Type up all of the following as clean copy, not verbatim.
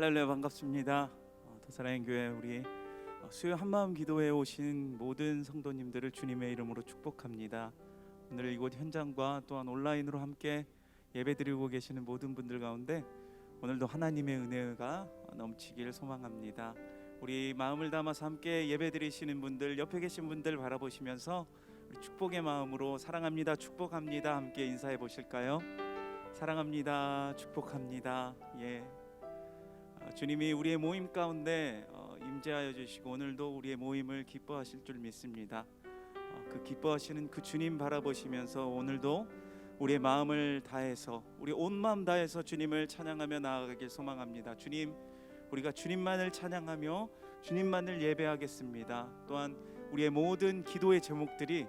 할렐루야, 반갑습니다. 더사랑의 교회 우리 수요 한마음 기도에 오신 모든 성도님들을 주님의 이름으로 축복합니다. 오늘 이곳 현장과 또한 온라인으로 함께 예배드리고 계시는 모든 분들 가운데 오늘도 하나님의 은혜가 넘치기를 소망합니다. 우리 마음을 담아서 함께 예배드리시는 분들, 옆에 계신 분들 바라보시면서 우리 축복의 마음으로 사랑합니다, 축복합니다 함께 인사해 보실까요? 사랑합니다, 축복합니다. 주님이 우리의 모임 가운데 임재하여 주시고 오늘도 우리의 모임을 기뻐하실 줄 믿습니다. 그 기뻐하시는 그 주님 바라보시면서 오늘도 우리의 마음을 다해서, 우리 온 마음 다해서 주님을 찬양하며 나아가길 소망합니다. 주님, 우리가 주님만을 찬양하며 주님만을 예배하겠습니다. 또한 우리의 모든 기도의 제목들이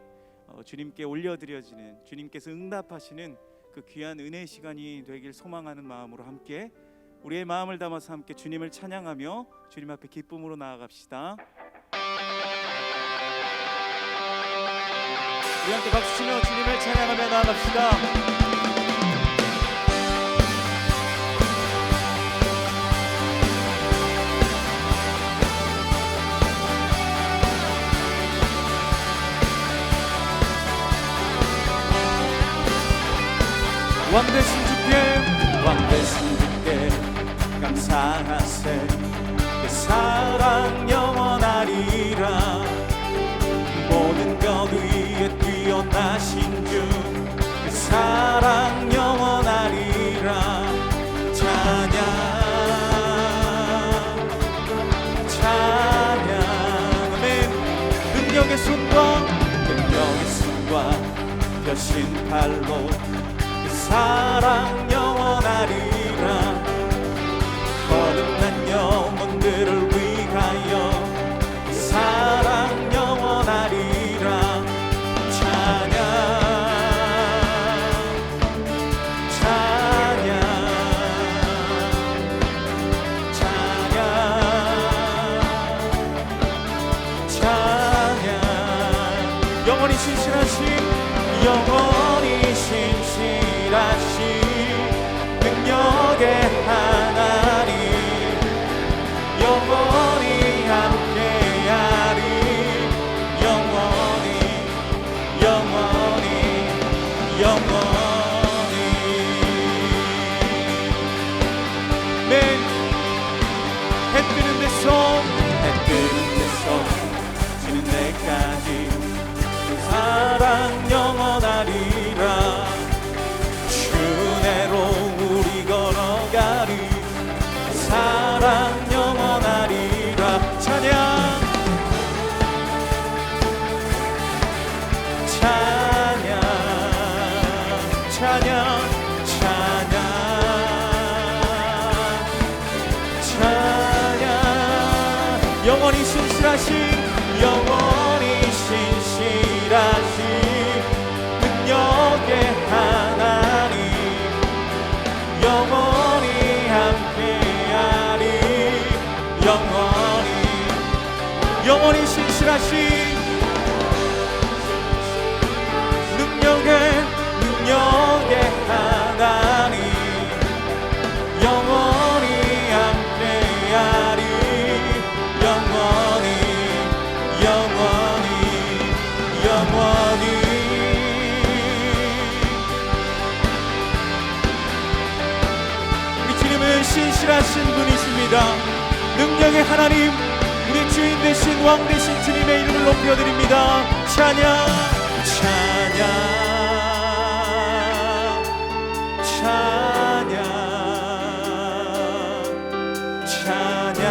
주님께 올려드려지는, 주님께서 응답하시는 그 귀한 은혜의 시간이 되길 소망하는 마음으로 함께 우리의 마음을 담아서 함께 주님을 찬양하며 주님 앞에 기쁨으로 나아갑시다. 우리 함께 박수치며 주님을 찬양하며 나아갑시다. 왕되신 주께, 왕되신 주께 감사하세. 그 사랑 영원하리라. 모든 것 위에 뛰어나신 주, 그 사랑 영원하리라. 찬양, 찬양. 아멘. 능력의 손과 펴신 팔로 그 사랑 영원하리라. 거듭난 영혼들을 위하여 그 사랑 영원하리라. 찬양, 찬양, 찬양, 찬양. 영원히 신실하신, 영원히 신실하신 능력의 하나님, 영원히 함께하리. 영원히, 영원히, 영원히. 맨 해 뜨는 데서 지는 데까지 그 사랑 영원하리라. 주 은혜로 우리 걸어가리. 사랑 영원하리라. 찬양, 찬양, 찬양, 찬양, 찬양. 영원히 신실하신, 영원히 신실하신 능력의 하나님, 영원히 함께하리. 영원히, 영원히 신실하신 능력의 하나님, 영원히 함께하리. 영원히, 영원히, 영원히. 우리 주님은 신실하신 분이십니다. 능력의 하나님, 우리 주인 되신 왕 되신 주님의 이름을 높여드립니다. 찬양, 찬양, 찬양, 찬양,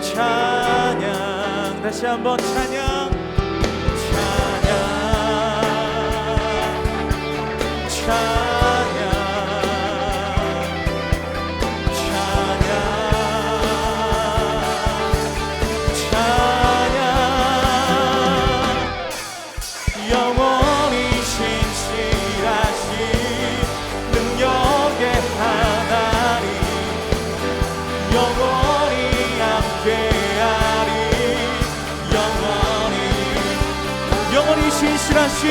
찬양. 다시 한번 찬양, 찬양, 찬양. 영원히 신실하신,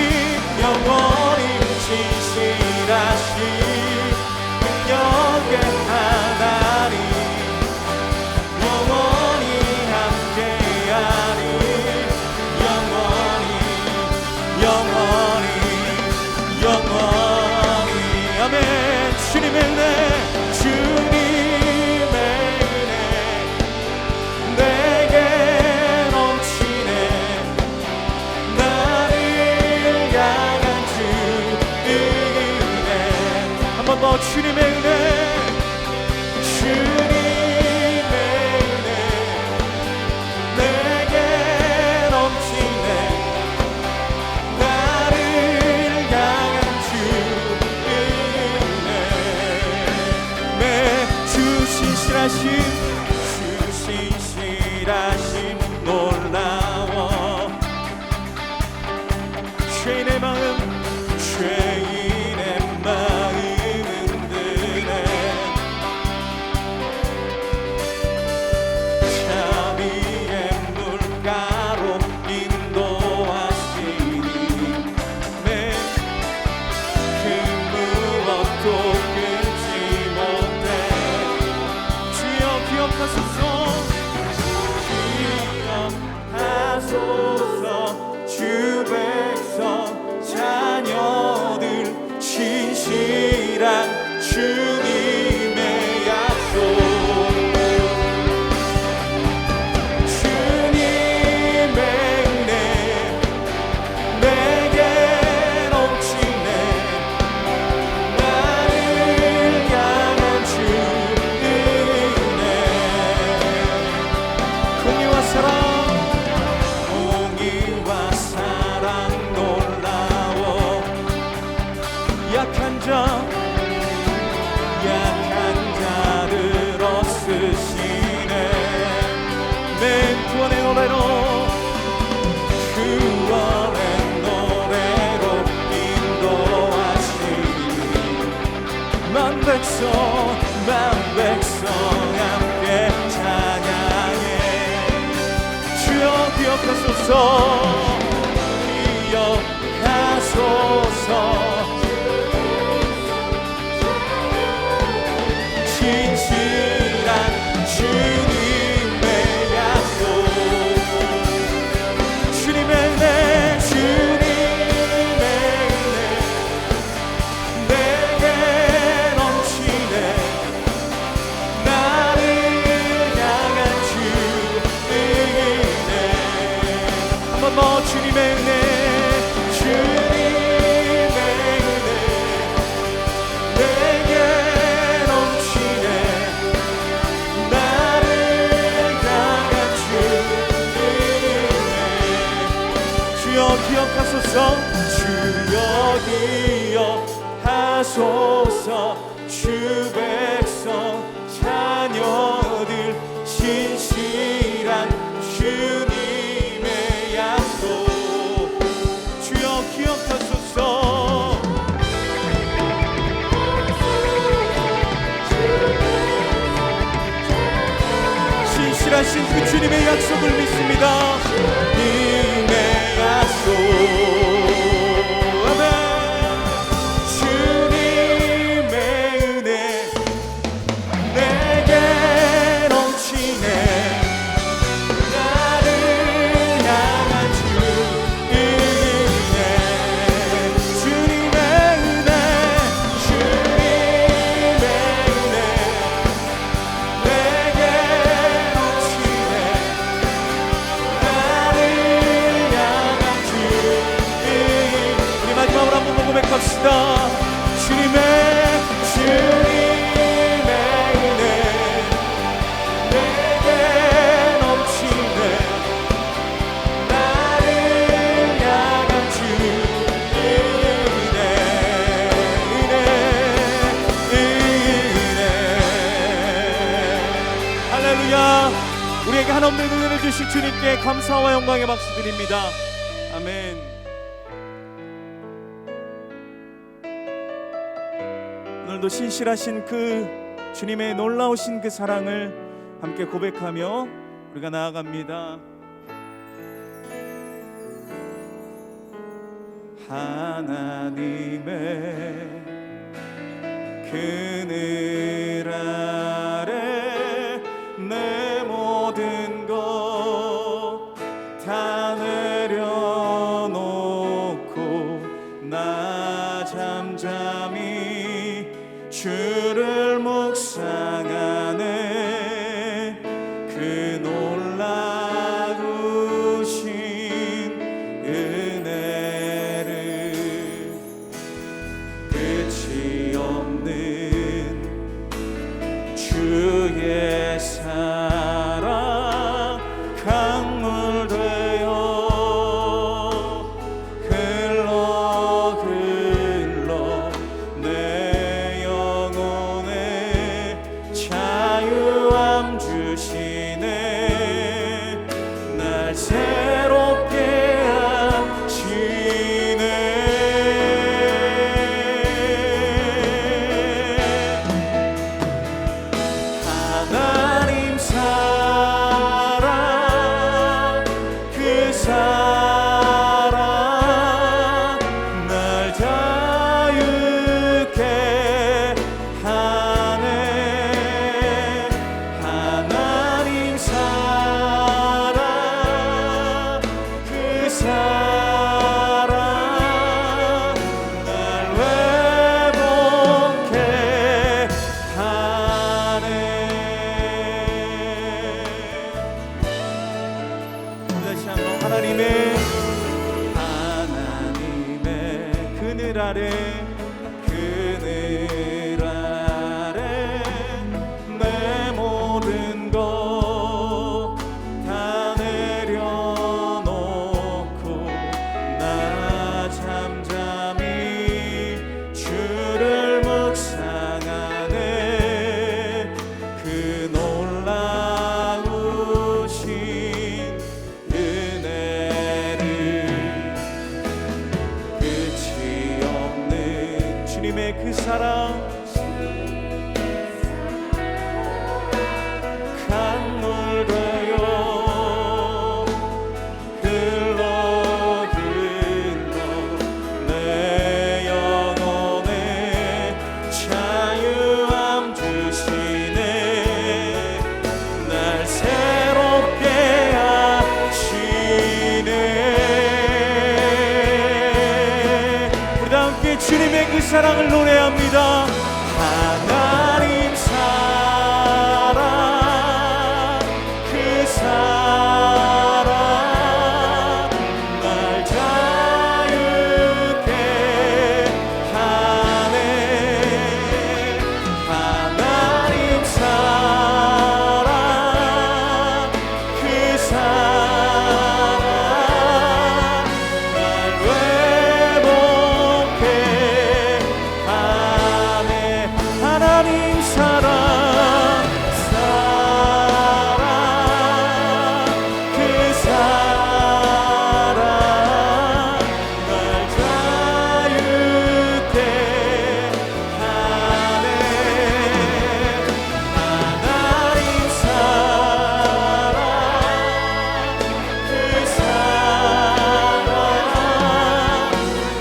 영원히 신실하신 능력 주님의 은혜, 주님의 은혜 내게 넘치네. 나를 향한 주의 은혜. 한 번 더 주님의 은혜, 주님의 은혜 내게 넘치네. 나를 향한 주의 은혜. 주 신실하심 놀라워. 죄인의 마음은 드네. 자비의 물가로 인도하시니 내 그 무엇도 끊지 못해. 주여 기억하소서, 기억하소서. 주 백성 자녀들 신실한 주님의 약속. 주님의 은혜 내게 넘치네. 나를 향한 주의 은혜. 공의와 사랑 놀라워. 약한 자를 얻으시네. 내 구원의 노래로, 구원의 노래로 인도하시니 만 백성 함께 찬양해. 주여 기억하소서, 기억하소서. 신실한 주님의 약속. 주님의 은혜, 주님의 은혜 내게 넘치네. 나를 향한 주의 은혜. 한 번 더 주님의 은혜, 기억하소서. 주여 기억하소서. 주 백성 자녀들 신실한 주님의 약속. 주여 기억하소서. 신실하신 그 주님의 약속을 믿습니다. 고백합시다. 주님의 은혜 내게 넘치네. 나를 향한 주의 은혜. 할렐루야. 우리에게 한없는 은혜를 주신 주님께 감사와 영광의 박수 드립니다. 아멘. 오늘도 신실하신 그 주님의 놀라우신 그 사랑을 함께 고백하며 우리가 나아갑니다. 하나님의 그늘 아래 내 모든 것 다 내려놓고 나 잠잠히 주를 묵상하네. 그 놀라우신 은혜를 끝이 없는 주의 사랑 강물 되어 흘러 흘러 내 영혼에 자유함 주시네. 날 새롭게 하시네. 하나님 사랑 그 사랑 날 자유케 하네. 하나님 사랑 그 사랑 날 회복케 하네. 다시 한번 하나님의 그늘 아래 그늘 아래 내 모든 것 다 내려놓고 나 잠잠히 주를 묵상하네. 그 놀라우신 은혜를 끝이 없는 주님의 그 사랑 강물 되어 흘러 흘러 내 영혼에 자유함 주시네. 날 새롭게 하시네. 우리 다 함께 주님의 그 사랑을 노래합니다. 하나님 사랑 그 사랑 날 자유케 하네. 하나님 사랑 그 사랑 날 회복케 하네. 하나님 사랑 그 사랑 날 자유케 하네. 하나님 사랑 그 사랑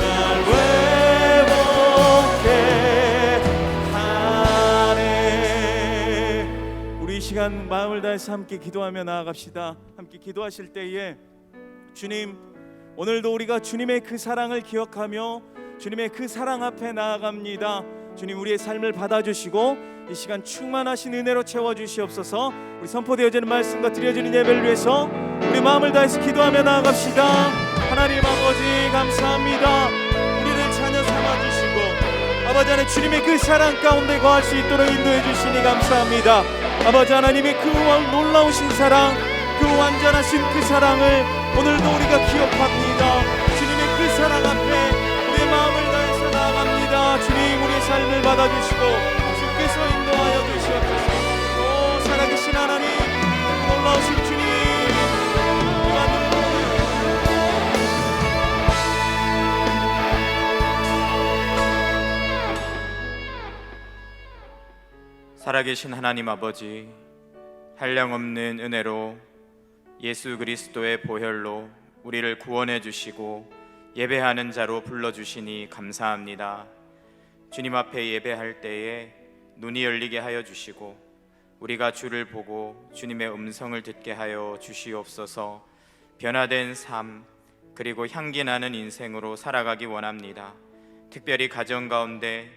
날 회복케 하네. 우리 이 시간 마음을 다해서 함께 기도하며 나아갑시다. 함께 기도하실 때에 주님, 오늘도 우리가 주님의 그 사랑을 기억하며 주님의 그 사랑 앞에 나아갑니다. 주님, 우리의 삶을 받아주시고 이 시간 충만하신 은혜로 채워주시옵소서. 우리 선포되어지는 말씀과 드려지는 예배를 위해서 우리 마음을 다해서 기도하며 나아갑시다. 하나님 아버지 감사합니다. 우리를 자녀 삼아주시고 아버지 하나님 주님의 그 사랑 가운데 거할 수 있도록 인도해 주시니 감사합니다. 아버지 하나님의 그 놀라우신 사랑, 그 완전하신 그 사랑을 오늘도 우리가 기억합니다. 주님의 그 사랑 앞에 우리의 마음을 다해서 나아갑니다. 주님, 우리의 삶을 받아주시고 주께서 인도하여 주시옵소서. 오 살아계신 하나님, 놀라우신 주님, 우리가 늘 살아계신 하나님 아버지, 한량없는 은혜로 예수 그리스도의 보혈로 우리를 구원해 주시고 예배하는 자로 불러주시니 감사합니다. 주님 앞에 예배할 때에 눈이 열리게 하여 주시고 우리가 주를 보고 주님의 음성을 듣게 하여 주시옵소서. 변화된 삶 그리고 향기 나는 인생으로 살아가기 원합니다. 특별히 가정 가운데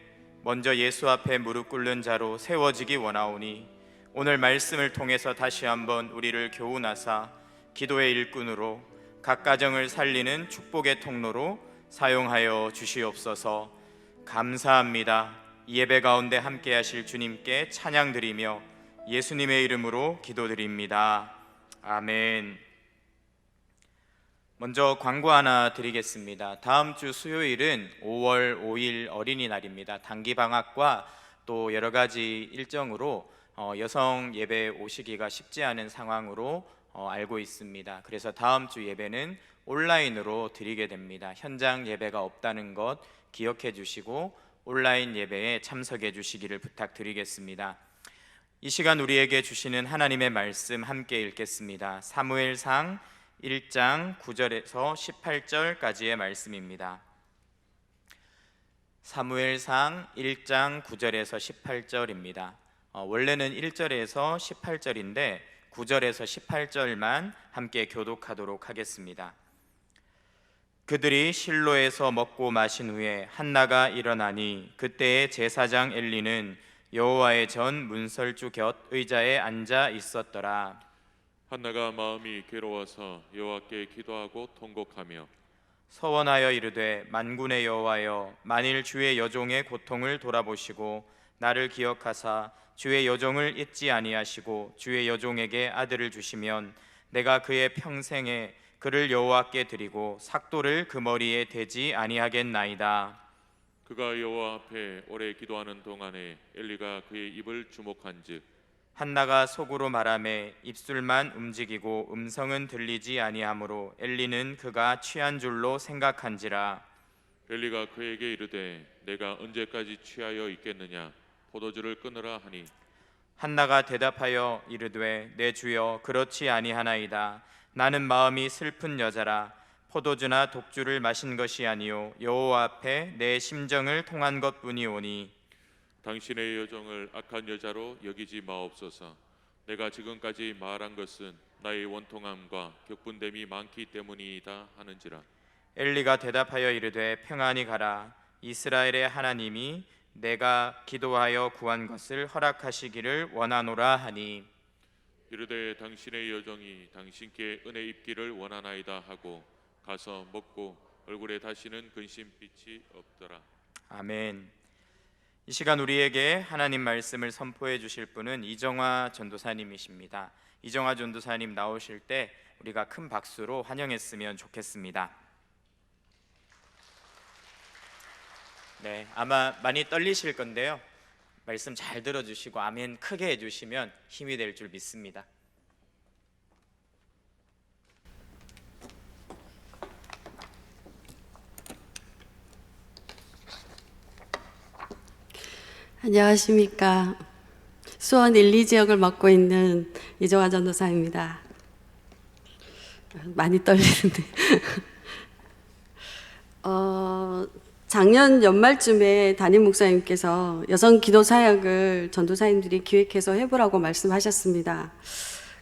먼저 예수 앞에 무릎 꿇는 자로 세워지기 원하오니 오늘 말씀을 통해서 다시 한번 우리를 교훈하사 기도의 일꾼으로 각 가정을 살리는 축복의 통로로 사용하여 주시옵소서. 감사합니다. 이 예배 가운데 함께 하실 주님께 찬양드리며 예수님의 이름으로 기도드립니다. 아멘. 먼저 광고 하나 드리겠습니다. 다음 주 수요일은 5월 5일 어린이날입니다. 단기 방학과 또 여러 가지 일정으로 여성 예배 오시기가 쉽지 않은 상황으로 알고 있습니다. 그래서 다음 주 예배는 온라인으로 드리게 됩니다. 현장 예배가 없다는 것 기억해 주시고 온라인 예배에 참석해 주시기를 부탁드리겠습니다. 이 시간 우리에게 주시는 하나님의 말씀 함께 읽겠습니다. 사무엘상 1장 9절에서 18절까지의 말씀입니다. 사무엘상 1장 9절에서 18절입니다. 원래는 1절에서 18절인데 9절에서 18절만 함께 교독하도록 하겠습니다. 그들이 실로에서 먹고 마신 후에 한나가 일어나니 그때의 제사장 엘리는 여호와의 전 문설주 곁 의자에 앉아 있었더라. 한나가 마음이 괴로워서 여호와께 기도하고 통곡하며 서원하여 이르되 만군의 여호와여, 만일 주의 여종의 고통을 돌아보시고 나를 기억하사 주의 여종을 잊지 아니하시고 주의 여종에게 아들을 주시면 내가 그의 평생에 그를 여호와께 드리고 삭도를 그 머리에 대지 아니하겠나이다. 그가 여호와 앞에 오래 기도하는 동안에 엘리가 그의 입을 주목한즉 한나가 속으로 말하매 입술만 움직이고 음성은 들리지 아니하므로 엘리는 그가 취한 줄로 생각한지라. 엘리가 그에게 이르되 내가 언제까지 취하여 있겠느냐, 포도주를 끊으라 하니 한나가 대답하여 이르되 내 주여 그렇지 아니하나이다. 나는 마음이 슬픈 여자라. 포도주나 독주를 마신 것이 아니요 여호와 앞에 내 심정을 통한 것뿐이오니 당신의 여종을 악한 여자로 여기지 마옵소서. 내가 지금까지 말한 것은 나의 원통함과 격분됨이 많기 때문이다 하는지라. 엘리가 대답하여 이르되 평안히 가라. 이스라엘의 하나님이 내가 기도하여 구한 것을 허락하시기를 원하노라 하니 이르되 당신의 여종이 당신께 은혜 입기를 원하나이다 하고 가서 먹고 얼굴에 다시는 근심빛이 없더라. 아멘. 이 시간 우리에게 하나님 말씀을 선포해 주실 분은 이정화 전도사님이십니다. 이정화 전도사님 나오실 때 우리가 큰 박수로 환영했으면 좋겠습니다. 네, 아마 많이 떨리실 건데요. 말씀 잘 들어주시고 아멘 크게 해주시면 힘이 될 줄 믿습니다. 안녕하십니까. 수원 1, 2지역을 맡고 있는 이정화 전도사입니다. 많이 떨리는데 작년 연말쯤에 담임 목사님께서 여성 기도 사역을 전도사님들이 기획해서 해보라고 말씀하셨습니다.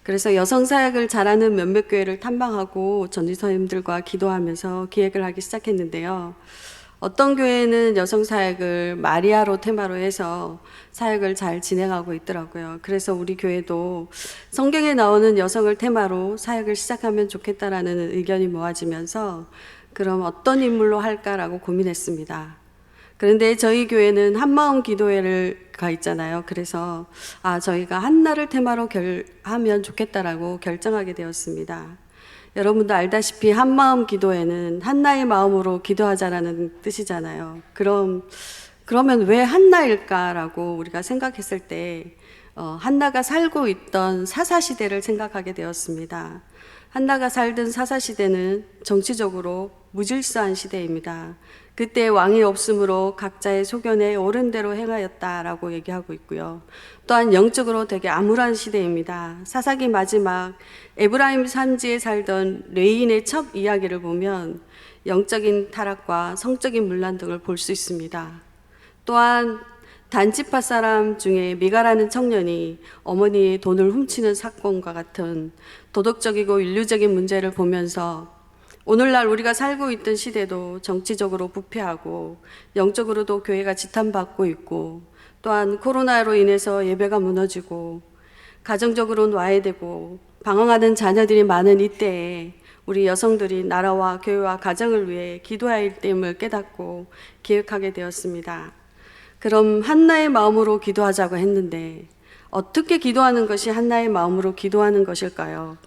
그래서 여성 사역을 잘하는 몇몇 교회를 탐방하고 전도사님들과 기도하면서 기획을 하기 시작했는데요. 어떤 교회는 여성 사역을 마리아로 테마로 해서 사역을 잘 진행하고 있더라고요. 그래서 우리 교회도 성경에 나오는 여성을 테마로 사역을 시작하면 좋겠다라는 의견이 모아지면서 그럼 어떤 인물로 할까라고 고민했습니다. 그런데 저희 교회는 한마음 기도회가 있잖아요. 그래서 저희가 한나를 테마로 하면 좋겠다라고 결정하게 되었습니다. 여러분도 알다시피 한마음 기도회는 한나의 마음으로 기도하자라는 뜻이잖아요. 그러면 왜 한나일까라고 우리가 생각했을 때 한나가 살고 있던 사사시대를 생각하게 되었습니다. 한나가 살던 사사시대는 정치적으로 무질서한 시대입니다. 그때 왕이 없으므로 각자의 소견에 옳은 대로 행하였다라고 얘기하고 있고요. 또한 영적으로 되게 암울한 시대입니다. 사사기 마지막 에브라임 산지에 살던 레인의 첫 이야기를 보면 영적인 타락과 성적인 문란 등을 볼 수 있습니다. 또한 단지파 사람 중에 미가라는 청년이 어머니의 돈을 훔치는 사건과 같은 도덕적이고 인류적인 문제를 보면서 오늘날 우리가 살고 있던 시대도 정치적으로 부패하고 영적으로도 교회가 지탄받고 있고 또한 코로나로 인해서 예배가 무너지고 가정적으로는 와해되고 방황하는 자녀들이 많은 이때에 우리 여성들이 나라와 교회와 가정을 위해 기도해야 할 됨을 깨닫고 기획하게 되었습니다. 그럼 한나의 마음으로 기도하자고 했는데 어떻게 기도하는 것이 한나의 마음으로 기도하는 것일까요?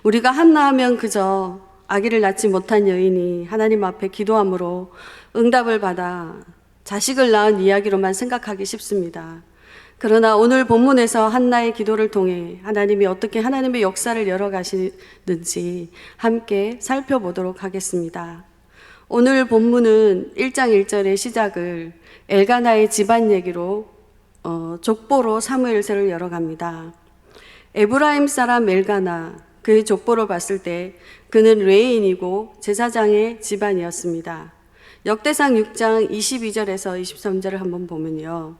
우리가 한나 하면 그저 아기를 낳지 못한 여인이 하나님 앞에 기도함으로 응답을 받아 자식을 낳은 이야기로만 생각하기 쉽습니다. 그러나 오늘 본문에서 한나의 기도를 통해 하나님이 어떻게 하나님의 역사를 열어가시는지 함께 살펴보도록 하겠습니다. 오늘 본문은 1장 1절의 시작을 엘가나의 집안 얘기로 족보로 사무엘서를 열어갑니다. 에브라임 사람 엘가나, 그의 족보를 봤을 때 그는 레위인이고 제사장의 집안이었습니다. 역대상 6장 22절에서 23절을 한번 보면요.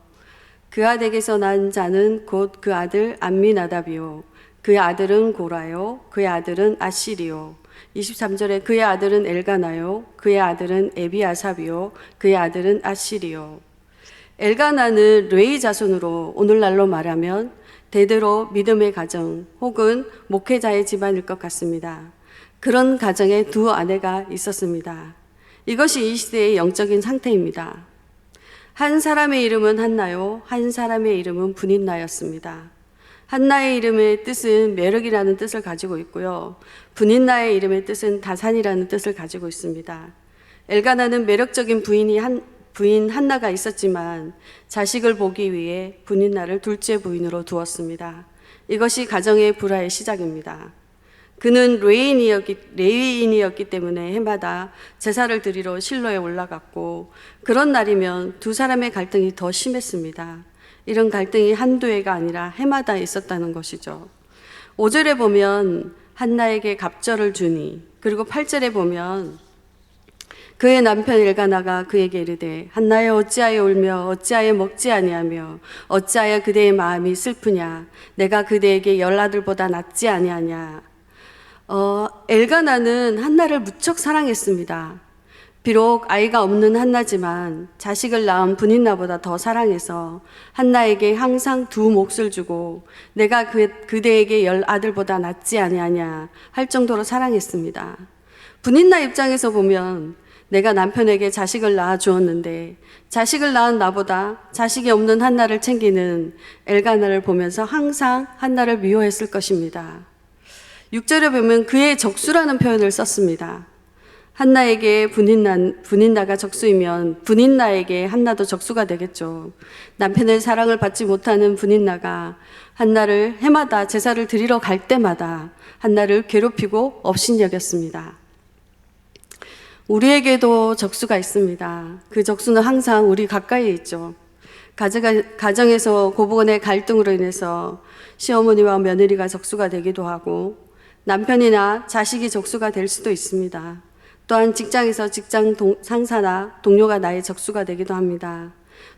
그 아들에게서 난 자는 곧 그 아들 암미나답이요, 그의 아들은 고라요, 그의 아들은 아시리요. 23절에 그의 아들은 엘가나요, 그의 아들은 에비아삽이요, 그의 아들은 아시리요. 엘가나는 레위 자손으로 오늘날로 말하면 대대로 믿음의 가정 혹은 목회자의 집안일 것 같습니다. 그런 가정에 두 아내가 있었습니다. 이것이 이 시대의 영적인 상태입니다. 한 사람의 이름은 한나요, 한 사람의 이름은 분인나였습니다. 한나의 이름의 뜻은 매력이라는 뜻을 가지고 있고요. 분인나의 이름의 뜻은 다산이라는 뜻을 가지고 있습니다. 엘가나는 매력적인 부인 한나가 있었지만 자식을 보기 위해 분인나를 둘째 부인으로 두었습니다. 이것이 가정의 불화의 시작입니다. 그는 레위인이었기 때문에 해마다 제사를 드리러 실로에 올라갔고 그런 날이면 두 사람의 갈등이 더 심했습니다. 이런 갈등이 한두 해가 아니라 해마다 있었다는 것이죠. 5절에 보면 한나에게 갑절을 주니, 그리고 8절에 보면 그의 남편 엘가나가 그에게 이르되 한나여 어찌하여 울며 어찌하여 먹지 아니하며 어찌하여 그대의 마음이 슬프냐, 내가 그대에게 열 아들보다 낫지 아니하냐. 엘가나는 한나를 무척 사랑했습니다. 비록 아이가 없는 한나지만 자식을 낳은 분인나보다 더 사랑해서 한나에게 항상 두 몫을 주고 내가 그대에게 열 아들보다 낫지 아니하냐 할 정도로 사랑했습니다. 분인나 입장에서 보면 내가 남편에게 자식을 낳아 주었는데 자식을 낳은 나보다 자식이 없는 한나를 챙기는 엘가나를 보면서 항상 한나를 미워했을 것입니다. 6절에 보면 그의 적수라는 표현을 썼습니다. 한나에게 분인나가 적수이면 분인나에게 한나도 적수가 되겠죠. 남편의 사랑을 받지 못하는 분인나가 한나를 해마다 제사를 드리러 갈 때마다 한나를 괴롭히고 업신여겼습니다. 우리에게도 적수가 있습니다. 그 적수는 항상 우리 가까이에 있죠. 가정에서 고부간의 갈등으로 인해서 시어머니와 며느리가 적수가 되기도 하고 남편이나 자식이 적수가 될 수도 있습니다. 또한 직장에서 직장 상사나 동료가 나의 적수가 되기도 합니다.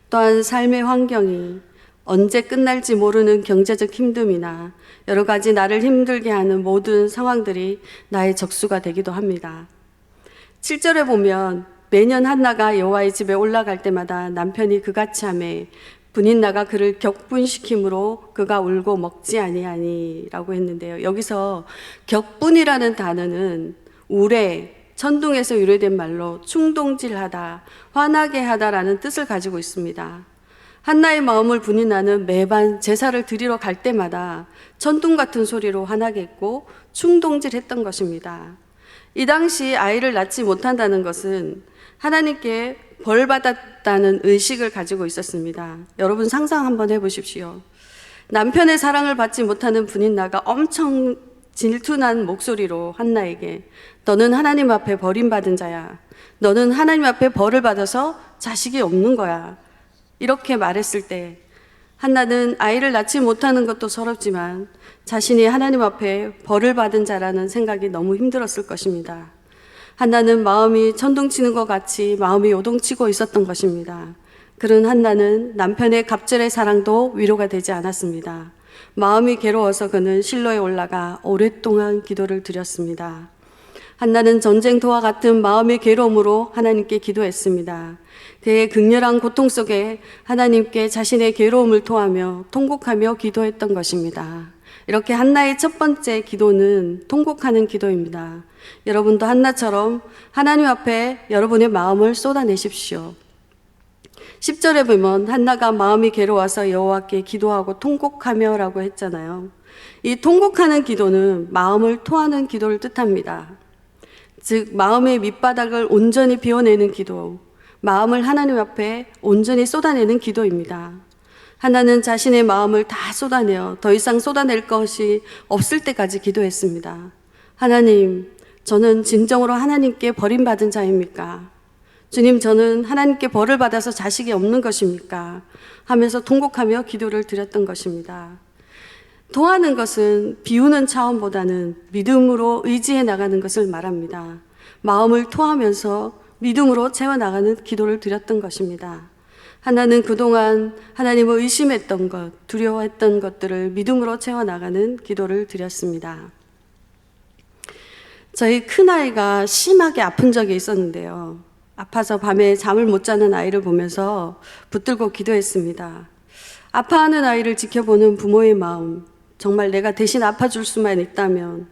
또한 삶의 환경이 언제 끝날지 모르는 경제적 힘듦이나 여러 가지 나를 힘들게 하는 모든 상황들이 나의 적수가 되기도 합니다. 7절에 보면 매년 한나가 여호와의 집에 올라갈 때마다 남편이 그같이 하매 분인나가 그를 격분시킴으로 그가 울고 먹지 아니하니라고 했는데요. 여기서 격분이라는 단어는 우레, 천둥에서 유래된 말로 충동질하다, 화나게 하다라는 뜻을 가지고 있습니다. 한나의 마음을 분인나는 매번 제사를 드리러 갈 때마다 천둥 같은 소리로 화나게 했고 충동질했던 것입니다. 이 당시 아이를 낳지 못한다는 것은 하나님께 벌받았다는 의식을 가지고 있었습니다. 여러분 상상 한번 해보십시오. 남편의 사랑을 받지 못하는 분인나가 엄청 질투난 목소리로 한나에게 너는 하나님 앞에 버림받은 자야. 너는 하나님 앞에 벌을 받아서 자식이 없는 거야. 이렇게 말했을 때 한나는 아이를 낳지 못하는 것도 서럽지만 자신이 하나님 앞에 벌을 받은 자라는 생각이 너무 힘들었을 것입니다. 한나는 마음이 천둥치는 것 같이 마음이 요동치고 있었던 것입니다. 그런 한나는 남편의 갑절의 사랑도 위로가 되지 않았습니다. 마음이 괴로워서 그는 실로에 올라가 오랫동안 기도를 드렸습니다. 한나는 전쟁터와 같은 마음의 괴로움으로 하나님께 기도했습니다. 그의 극렬한 고통 속에 하나님께 자신의 괴로움을 토하며 통곡하며 기도했던 것입니다. 이렇게 한나의 첫 번째 기도는 통곡하는 기도입니다. 여러분도 한나처럼 하나님 앞에 여러분의 마음을 쏟아내십시오. 10절에 보면 한나가 마음이 괴로워서 여호와께 기도하고 통곡하며 라고 했잖아요. 이 통곡하는 기도는 마음을 토하는 기도를 뜻합니다. 즉 마음의 밑바닥을 온전히 비워내는 기도, 마음을 하나님 앞에 온전히 쏟아내는 기도입니다. 한나는 자신의 마음을 다 쏟아내어 더 이상 쏟아낼 것이 없을 때까지 기도했습니다. 하나님, 저는 진정으로 하나님께 버림받은 자입니까? 주님, 저는 하나님께 벌을 받아서 자식이 없는 것입니까? 하면서 통곡하며 기도를 드렸던 것입니다. 토하는 것은 비우는 차원보다는 믿음으로 의지해 나가는 것을 말합니다. 마음을 토하면서 믿음으로 채워나가는 기도를 드렸던 것입니다. 하나는 그동안 하나님을 의심했던 것, 두려워했던 것들을 믿음으로 채워나가는 기도를 드렸습니다. 저희 큰아이가 심하게 아픈 적이 있었는데요. 아파서 밤에 잠을 못 자는 아이를 보면서 붙들고 기도했습니다. 아파하는 아이를 지켜보는 부모의 마음, 정말 내가 대신 아파줄 수만 있다면,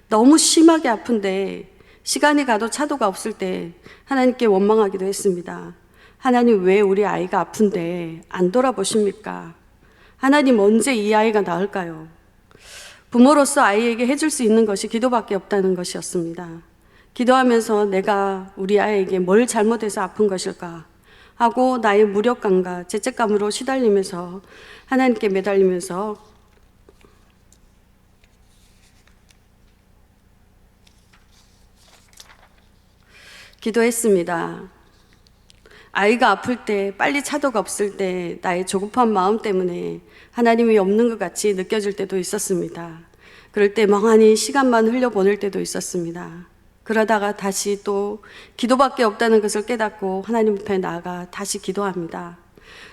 너무 심하게 아픈데 시간이 가도 차도가 없을 때 하나님께 원망하기도 했습니다. 하나님, 왜 우리 아이가 아픈데 안 돌아보십니까? 하나님, 언제 이 아이가 나을까요? 부모로서 아이에게 해줄 수 있는 것이 기도밖에 없다는 것이었습니다. 기도하면서 내가 우리 아이에게 뭘 잘못해서 아픈 것일까 하고 나의 무력감과 죄책감으로 시달리면서 하나님께 매달리면서 기도했습니다. 아이가 아플 때, 빨리 차도가 없을 때 나의 조급한 마음 때문에 하나님이 없는 것 같이 느껴질 때도 있었습니다. 그럴 때 멍하니 시간만 흘려보낼 때도 있었습니다. 그러다가 다시 또 기도밖에 없다는 것을 깨닫고 하나님 앞에 나아가 다시 기도합니다.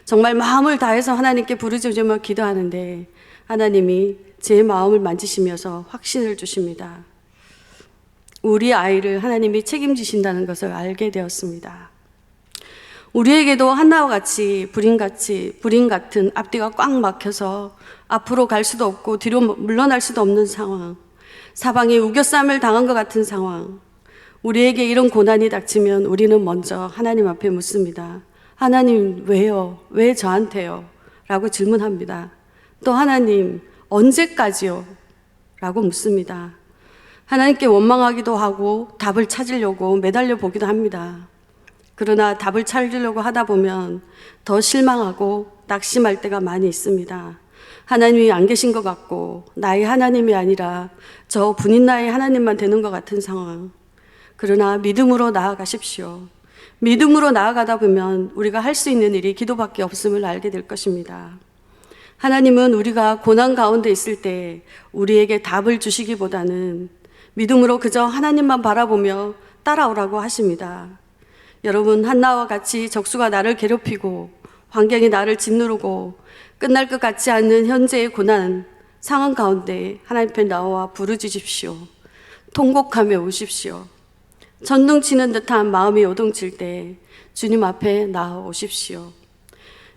정말 마음을 다해서 하나님께 부르짖으며 기도하는데 하나님이 제 마음을 만지시면서 확신을 주십니다. 우리 아이를 하나님이 책임지신다는 것을 알게 되었습니다. 우리에게도 한나와 같이 불인 같은 앞뒤가 꽉 막혀서 앞으로 갈 수도 없고 뒤로 물러날 수도 없는 상황, 사방에 우겨쌈을 당한 것 같은 상황, 우리에게 이런 고난이 닥치면 우리는 먼저 하나님 앞에 묻습니다. 하나님, 왜요? 왜 저한테요? 라고 질문합니다. 또 하나님, 언제까지요? 라고 묻습니다. 하나님께 원망하기도 하고 답을 찾으려고 매달려 보기도 합니다. 그러나 답을 찾으려고 하다 보면 더 실망하고 낙심할 때가 많이 있습니다. 하나님이 안 계신 것 같고 나의 하나님이 아니라 저 분인 나의 하나님만 되는 것 같은 상황. 그러나 믿음으로 나아가십시오. 믿음으로 나아가다 보면 우리가 할 수 있는 일이 기도밖에 없음을 알게 될 것입니다. 하나님은 우리가 고난 가운데 있을 때 우리에게 답을 주시기보다는 믿음으로 그저 하나님만 바라보며 따라오라고 하십니다. 여러분, 한나와 같이 적수가 나를 괴롭히고 환경이 나를 짓누르고 끝날 것 같지 않는 현재의 고난 상황 가운데 하나님 앞에 나와 부르짖으십시오. 통곡하며 우십시오. 전둥치는 듯한 마음이 요동칠 때 주님 앞에 나아오십시오.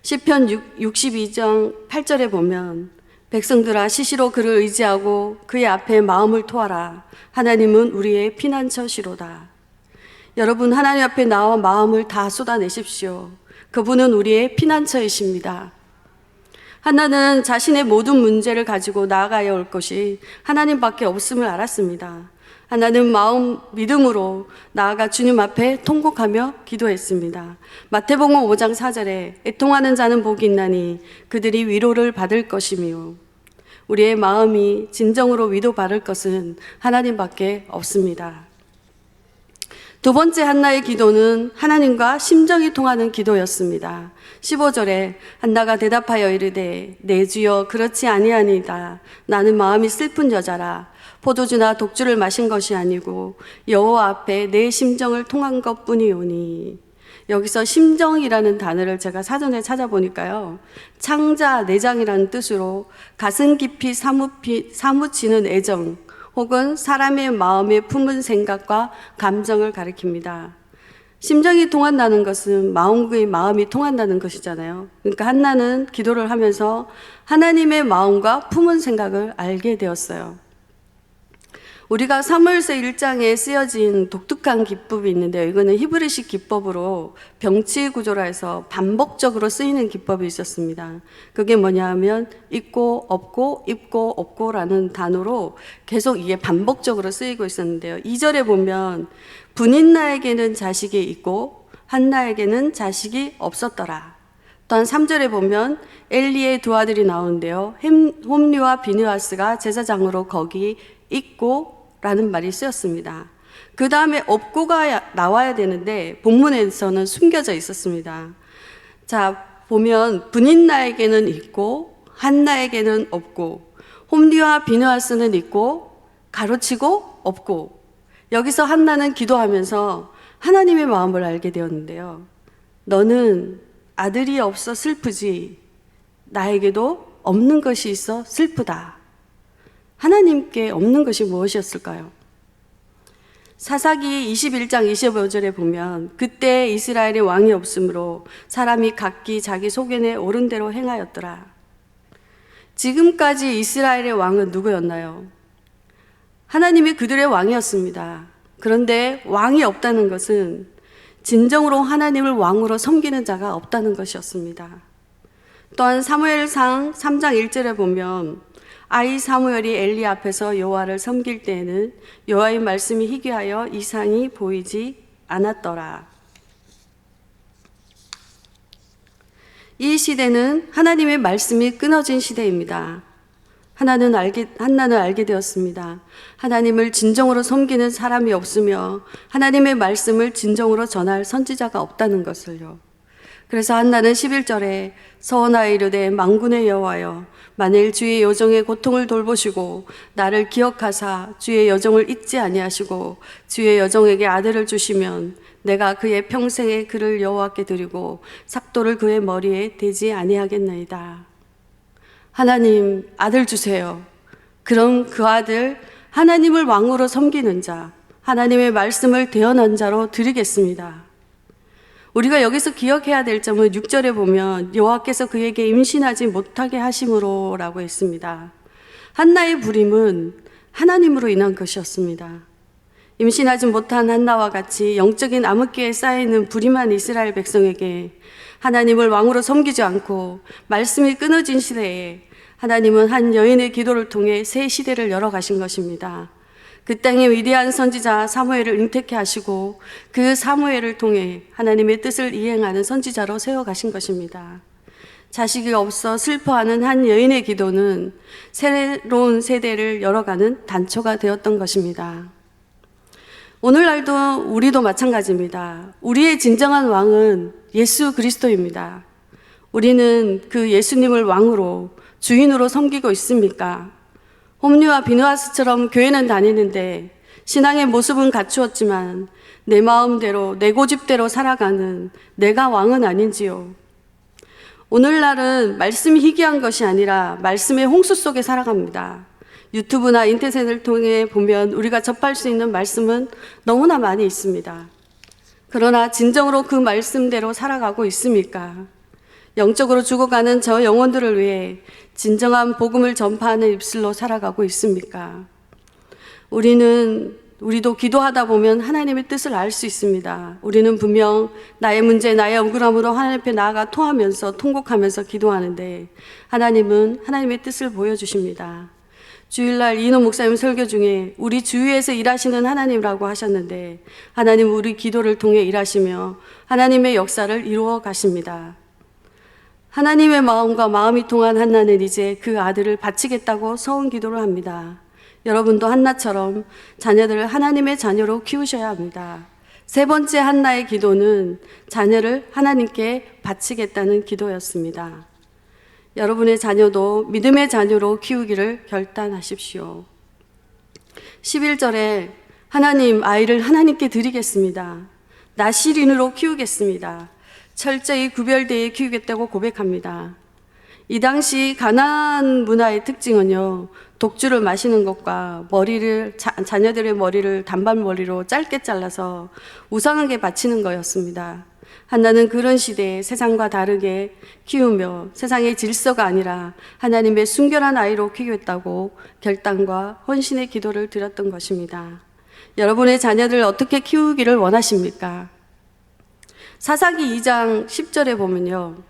시편 62장 8절에 보면 백성들아 시시로 그를 의지하고 그의 앞에 마음을 토하라. 하나님은 우리의 피난처시로다. 여러분, 하나님 앞에 나와 마음을 다 쏟아내십시오. 그분은 우리의 피난처이십니다. 한나는 자신의 모든 문제를 가지고 나아가야 올 것이 하나님밖에 없음을 알았습니다. 하나는 마음 믿음으로 나아가 주님 앞에 통곡하며 기도했습니다. 마태복음 5장 4절에 애통하는 자는 복이 있나니 그들이 위로를 받을 것이며, 우리의 마음이 진정으로 위로받을 것은 하나님밖에 없습니다. 두 번째 한나의 기도는 하나님과 심정이 통하는 기도였습니다. 15절에 한나가 대답하여 이르되 내 주여 그렇지 아니하니이다. 나는 마음이 슬픈 여자라. 포도주나 독주를 마신 것이 아니고 여호와 앞에 내 심정을 통한 것뿐이오니. 여기서 심정이라는 단어를 제가 사전에 찾아보니까요, 창자 내장이라는 뜻으로 가슴 깊이 사무치는 애정 혹은 사람의 마음에 품은 생각과 감정을 가리킵니다. 심정이 통한다는 것은 마음과 마음이 통한다는 것이잖아요. 그러니까 한나는 기도를 하면서 하나님의 마음과 품은 생각을 알게 되었어요. 우리가 사무엘서 1장에 쓰여진 독특한 기법이 있는데요. 이거는 히브리식 기법으로 병치 구조라 해서 반복적으로 쓰이는 기법이 있었습니다. 그게 뭐냐 하면 있고 없고 있고 없고라는 단어로 계속 이게 반복적으로 쓰이고 있었는데요. 2절에 보면 분인나에게는 자식이 있고 한나에게는 자식이 없었더라. 또한 3절에 보면 엘리의 두 아들이 나오는데요. 홈리와 비느하스가 제사장으로 거기 있고 라는 말이 쓰였습니다. 그 다음에 없고가 나와야 되는데 본문에서는 숨겨져 있었습니다. 자, 보면 분인나에게는 있고 한나에게는 없고 홈리와 비느하스는 있고 가로치고 없고, 여기서 한나는 기도하면서 하나님의 마음을 알게 되었는데요. 너는 아들이 없어 슬프지 나에게도 없는 것이 있어 슬프다. 하나님께 없는 것이 무엇이었을까요? 사사기 21장 25절에 보면 그때 이스라엘에 왕이 없으므로 사람이 각기 자기 소견에 옳은 대로 행하였더라. 지금까지 이스라엘의 왕은 누구였나요? 하나님이 그들의 왕이었습니다. 그런데 왕이 없다는 것은 진정으로 하나님을 왕으로 섬기는 자가 없다는 것이었습니다. 또한 사무엘상 3장 1절에 보면 아이 사무엘이 엘리 앞에서 여호와를 섬길 때에는 여호와의 말씀이 희귀하여 이상이 보이지 않았더라. 이 시대는 하나님의 말씀이 끊어진 시대입니다. 한나는 알게 되었습니다. 하나님을 진정으로 섬기는 사람이 없으며 하나님의 말씀을 진정으로 전할 선지자가 없다는 것을요. 그래서 한나는 11절에 서원하여 이르되 만군의 여호와여 만일 주의 여종의 고통을 돌보시고 나를 기억하사 주의 여종을 잊지 아니하시고 주의 여종에게 아들을 주시면 내가 그의 평생에 그를 여호와께 드리고 삭도를 그의 머리에 대지 아니하겠나이다. 하나님 아들 주세요. 그럼 그 아들 하나님을 왕으로 섬기는 자, 하나님의 말씀을 대언한 자로 드리겠습니다. 우리가 여기서 기억해야 될 점은 6절에 보면 여호와께서 그에게 임신하지 못하게 하심으로 라고 했습니다. 한나의 불임은 하나님으로 인한 것이었습니다. 임신하지 못한 한나와 같이 영적인 암흑기에 쌓여있는 불임한 이스라엘 백성에게 하나님을 왕으로 섬기지 않고 말씀이 끊어진 시대에 하나님은 한 여인의 기도를 통해 새 시대를 열어가신 것입니다. 그 땅의 위대한 선지자 사무엘을 잉태케 하시고 그 사무엘을 통해 하나님의 뜻을 이행하는 선지자로 세워가신 것입니다. 자식이 없어 슬퍼하는 한 여인의 기도는 새로운 세대를 열어가는 단초가 되었던 것입니다. 오늘날도 우리도 마찬가지입니다. 우리의 진정한 왕은 예수 그리스도입니다. 우리는 그 예수님을 왕으로 주인으로 섬기고 있습니까? 홈리와 비느하스처럼 교회는 다니는데 신앙의 모습은 갖추었지만 내 마음대로 내 고집대로 살아가는 내가 왕은 아닌지요? 오늘날은 말씀이 희귀한 것이 아니라 말씀의 홍수 속에 살아갑니다. 유튜브나 인터넷을 통해 보면 우리가 접할 수 있는 말씀은 너무나 많이 있습니다. 그러나 진정으로 그 말씀대로 살아가고 있습니까? 영적으로 죽어가는 저 영혼들을 위해 진정한 복음을 전파하는 입술로 살아가고 있습니까? 우리도 기도하다 보면 하나님의 뜻을 알 수 있습니다. 우리는 분명 나의 문제, 나의 억울함으로 하나님 앞에 나아가 토하면서 통곡하면서 기도하는데 하나님은 하나님의 뜻을 보여주십니다. 주일날 이노 목사님 설교 중에 우리 주위에서 일하시는 하나님이라고 하셨는데 하나님은 우리 기도를 통해 일하시며 하나님의 역사를 이루어 가십니다. 하나님의 마음과 마음이 통한 한나는 이제 그 아들을 바치겠다고 서원 기도를 합니다. 여러분도 한나처럼 자녀들을 하나님의 자녀로 키우셔야 합니다. 세 번째 한나의 기도는 자녀를 하나님께 바치겠다는 기도였습니다. 여러분의 자녀도 믿음의 자녀로 키우기를 결단하십시오. 11절에 하나님, 아이를 하나님께 드리겠습니다. 나시린으로 키우겠습니다. 철저히 구별되어 키우겠다고 고백합니다. 이 당시 가나안 문화의 특징은요, 독주를 마시는 것과 자녀들의 머리를 단발머리로 짧게 잘라서 우상에게 바치는 거였습니다. 한나는 그런 시대에 세상과 다르게 키우며 세상의 질서가 아니라 하나님의 순결한 아이로 키우겠다고 결단과 헌신의 기도를 드렸던 것입니다. 여러분의 자녀들 어떻게 키우기를 원하십니까? 사사기 2장 10절에 보면요,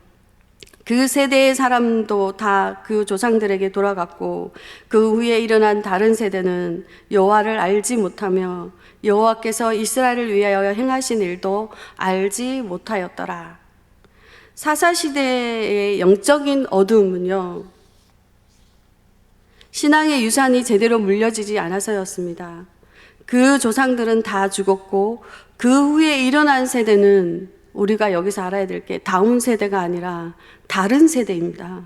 그 세대의 사람도 다 그 조상들에게 돌아갔고 그 후에 일어난 다른 세대는 여호와를 알지 못하며 여호와께서 이스라엘을 위하여 행하신 일도 알지 못하였더라. 사사시대의 영적인 어두움은요, 신앙의 유산이 제대로 물려지지 않아서였습니다. 그 조상들은 다 죽었고 그 후에 일어난 세대는 우리가 여기서 알아야 될 게 다음 세대가 아니라 다른 세대입니다.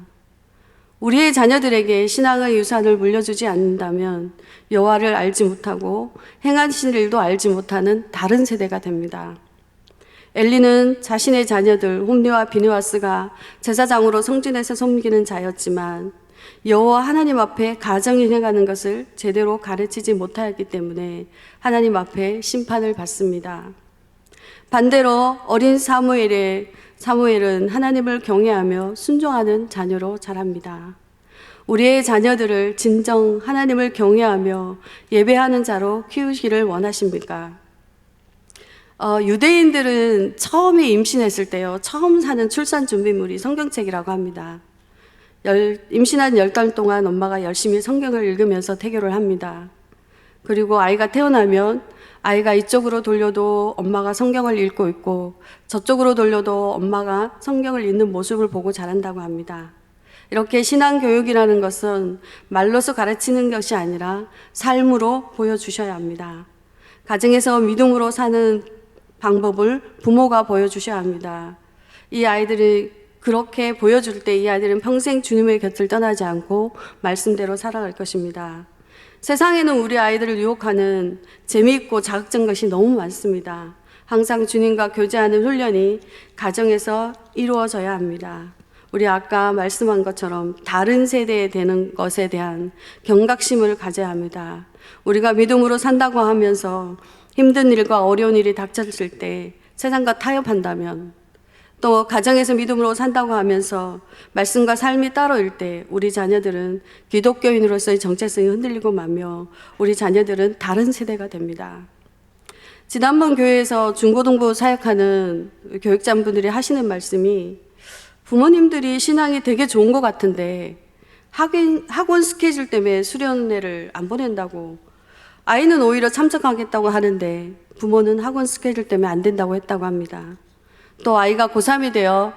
우리의 자녀들에게 신앙의 유산을 물려주지 않는다면 여호와를 알지 못하고 행하신 일도 알지 못하는 다른 세대가 됩니다. 엘리는 자신의 자녀들 홈리와 비느하스가 제사장으로 성전에서 섬기는 자였지만 여호와 하나님 앞에 가정이 행하는 것을 제대로 가르치지 못하였기 때문에 하나님 앞에 심판을 받습니다. 반대로 어린 사무엘은 하나님을 경외하며 순종하는 자녀로 자랍니다. 우리의 자녀들을 진정 하나님을 경외하며 예배하는 자로 키우시기를 원하십니까? 유대인들은 처음에 임신했을 때요, 처음 사는 출산 준비물이 성경책이라고 합니다. 임신한 10달 동안 엄마가 열심히 성경을 읽으면서 태교를 합니다. 그리고 아이가 태어나면 아이가 이쪽으로 돌려도 엄마가 성경을 읽고 있고 저쪽으로 돌려도 엄마가 성경을 읽는 모습을 보고 자란다고 합니다. 이렇게 신앙교육이라는 것은 말로서 가르치는 것이 아니라 삶으로 보여주셔야 합니다. 가정에서 믿음으로 사는 방법을 부모가 보여주셔야 합니다. 이 아이들이 그렇게 보여줄 때 이 아이들은 평생 주님의 곁을 떠나지 않고 말씀대로 살아갈 것입니다. 세상에는 우리 아이들을 유혹하는 재미있고 자극적인 것이 너무 많습니다. 항상 주님과 교제하는 훈련이 가정에서 이루어져야 합니다. 우리 아까 말씀한 것처럼 다른 세대에 되는 것에 대한 경각심을 가져야 합니다. 우리가 믿음으로 산다고 하면서 힘든 일과 어려운 일이 닥쳤을 때 세상과 타협한다면, 또 가정에서 믿음으로 산다고 하면서 말씀과 삶이 따로일 때 우리 자녀들은 기독교인으로서의 정체성이 흔들리고 마며 우리 자녀들은 다른 세대가 됩니다. 지난번 교회에서 중고등부 사역하는 교육자분들이 하시는 말씀이, 부모님들이 신앙이 되게 좋은 것 같은데 학원 스케줄 때문에 수련회를 안 보낸다고, 아이는 오히려 참석하겠다고 하는데 부모는 학원 스케줄 때문에 안 된다고 했다고 합니다. 또 아이가 고3이 되어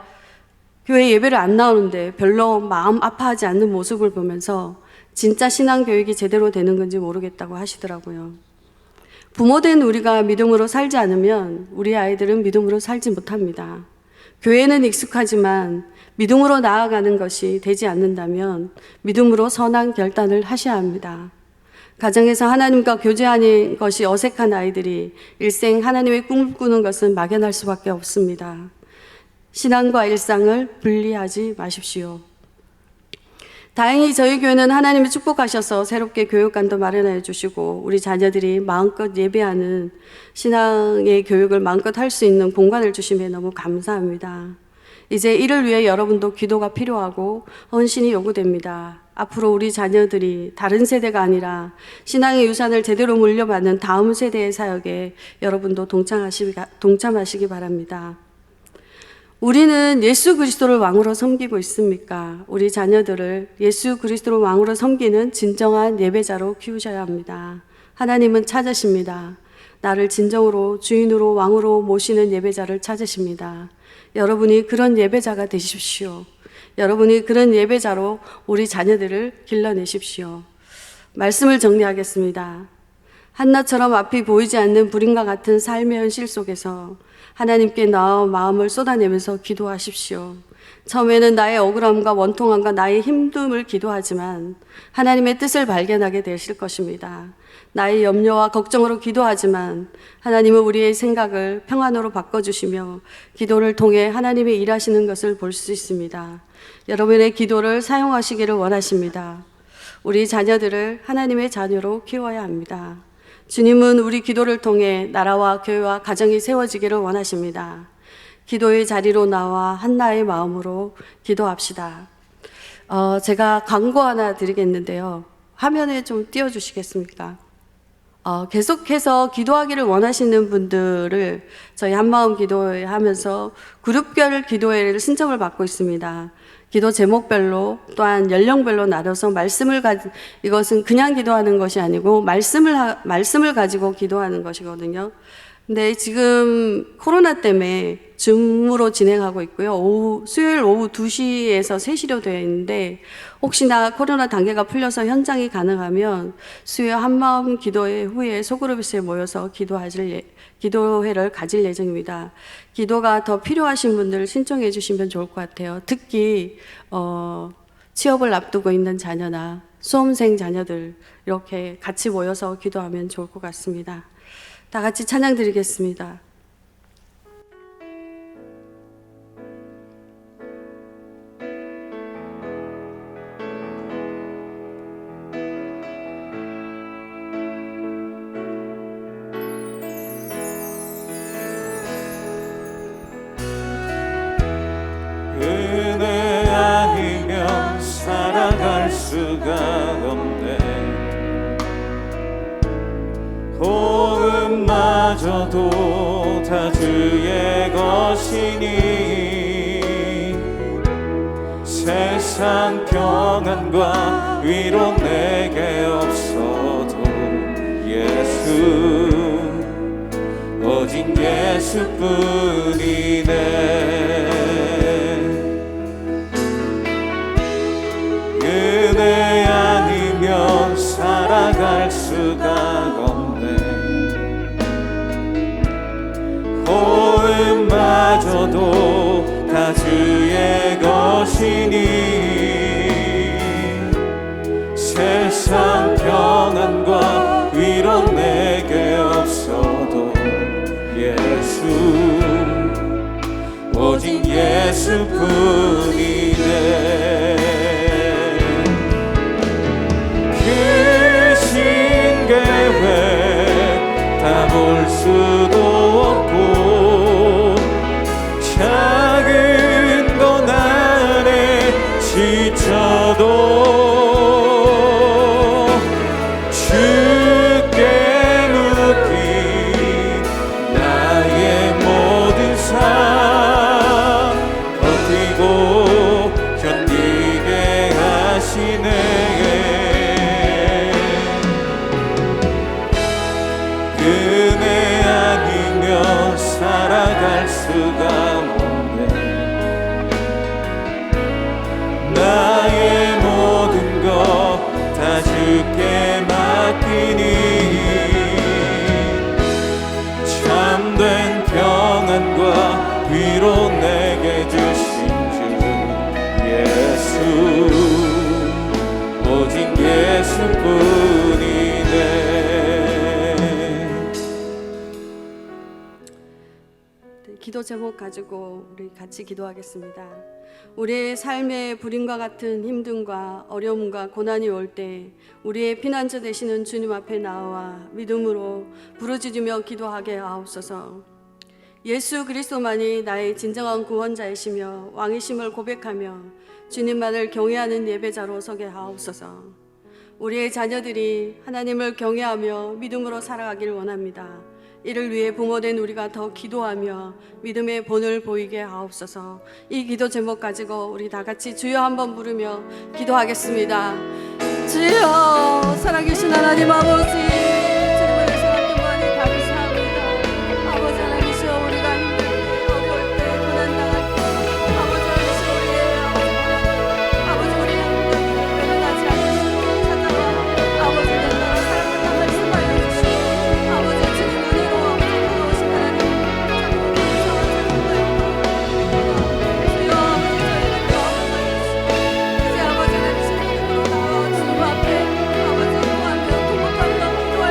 교회 예배를 안 나오는데 별로 마음 아파하지 않는 모습을 보면서 진짜 신앙교육이 제대로 되는 건지 모르겠다고 하시더라고요. 부모된 우리가 믿음으로 살지 않으면 우리 아이들은 믿음으로 살지 못합니다. 교회는 익숙하지만 믿음으로 나아가는 것이 되지 않는다면 믿음으로 선한 결단을 하셔야 합니다. 가정에서 하나님과 교제하는 것이 어색한 아이들이 일생 하나님의 꿈을 꾸는 것은 막연할 수밖에 없습니다. 신앙과 일상을 분리하지 마십시오. 다행히 저희 교회는 하나님이 축복하셔서 새롭게 교육관도 마련해 주시고 우리 자녀들이 마음껏 예배하는 신앙의 교육을 마음껏 할 수 있는 공간을 주심에 너무 감사합니다. 이제 이를 위해 여러분도 기도가 필요하고 헌신이 요구됩니다. 앞으로 우리 자녀들이 다른 세대가 아니라 신앙의 유산을 제대로 물려받는 다음 세대의 사역에 여러분도 동참하시기 바랍니다. 우리는 예수 그리스도를 왕으로 섬기고 있습니까? 우리 자녀들을 예수 그리스도를 왕으로 섬기는 진정한 예배자로 키우셔야 합니다. 하나님은 찾으십니다. 나를 진정으로 주인으로 왕으로 모시는 예배자를 찾으십니다. 여러분이 그런 예배자가 되십시오. 여러분이 그런 예배자로 우리 자녀들을 길러내십시오. 말씀을 정리하겠습니다. 한나처럼 앞이 보이지 않는 불임과 같은 삶의 현실 속에서 하나님께 나와 마음을 쏟아내면서 기도하십시오. 처음에는 나의 억울함과 원통함과 나의 힘듦을 기도하지만 하나님의 뜻을 발견하게 되실 것입니다. 나의 염려와 걱정으로 기도하지만 하나님은 우리의 생각을 평안으로 바꿔주시며 기도를 통해 하나님의 일하시는 것을 볼 수 있습니다. 여러분의 기도를 사용하시기를 원하십니다. 우리 자녀들을 하나님의 자녀로 키워야 합니다. 주님은 우리 기도를 통해 나라와 교회와 가정이 세워지기를 원하십니다. 기도의 자리로 나와 한나의 마음으로 기도합시다. 제가 광고 하나 드리겠는데요. 화면에 좀 띄워주시겠습니까? 계속해서 기도하기를 원하시는 분들을 저희 한마음 기도회 하면서 그룹별 기도회를 신청을 받고 있습니다. 기도 제목별로 또한 연령별로 나눠서 이것은 그냥 기도하는 것이 아니고 말씀을 가지고 기도하는 것이거든요. 근데 지금 코로나 때문에 줌으로 진행하고 있고요. 수요일 오후 2시에서 3시로 되어 있는데 혹시나 코로나 단계가 풀려서 현장이 가능하면 수요 한마음 기도회 후에 소그룹에 모여서 기도회를 가질 예정입니다. 기도가 더 필요하신 분들 신청해 주시면 좋을 것 같아요. 특히 취업을 앞두고 있는 자녀나 수험생 자녀들 이렇게 같이 모여서 기도하면 좋을 것 같습니다. 다 같이 찬양 드리겠습니다. 은혜 아니면 살아갈 수가 없네. 호흡마저도 다 주의 것이니 세상 평안과 위로 내게 없어도 예수 오직 예수뿐이네. 은혜 아니면 살아갈 수가 없네. 호흡마저도 다 주의 것이니 세상 평안과 위로 내게 없어도 예수 오직 예수뿐이네. 크신 계획 다 볼 수도 없고 작은 것 안에 지쳐도 주께 묶인 나의 모든 삶 버티고 견디게 하시네. 은혜 아니면 살아갈 수가 없네. 나의 모든 것 다 주께 맡기니 참된 평안과 위로 내게 주신 주 예수 오직 예수뿐이네. 기도 제목 가지고 우리 같이 기도하겠습니다. 우리의 삶의 불임과 같은 힘듦과 어려움과 고난이 올 때 우리의 피난처 되시는 주님 앞에 나와 믿음으로 부르짖으며 기도하게 하옵소서. 예수 그리스도만이 나의 진정한 구원자이시며 왕이심을 고백하며 주님만을 경외하는 예배자로 서게 하옵소서. 우리의 자녀들이 하나님을 경외하며 믿음으로 살아가길 원합니다. 이를 위해 부모된 우리가 더 기도하며 믿음의 본을 보이게 하옵소서. 이 기도 제목 가지고 우리 다 같이 주여 한번 부르며 기도하겠습니다. 주여, 살아계신 하나님 아버지, 주님을 위해서 같은 많이 감사합니다. 아버지 하나님이시여, 우리가 힘들 때, 어려울 때, 고난당할 때 아버지 하나님이시여, 우리의 아버지 우리의 힘든 변하지 않으시고 찾아와 아버지의 나라 사랑을 다 말씀 알려주시고 아버지 주님 은혜로 아버지 하나님 주여 아버지 저희를 도와주시고 이제 아버지 하나님 주님 앞에 아버지 구하며 통곡하며 기도할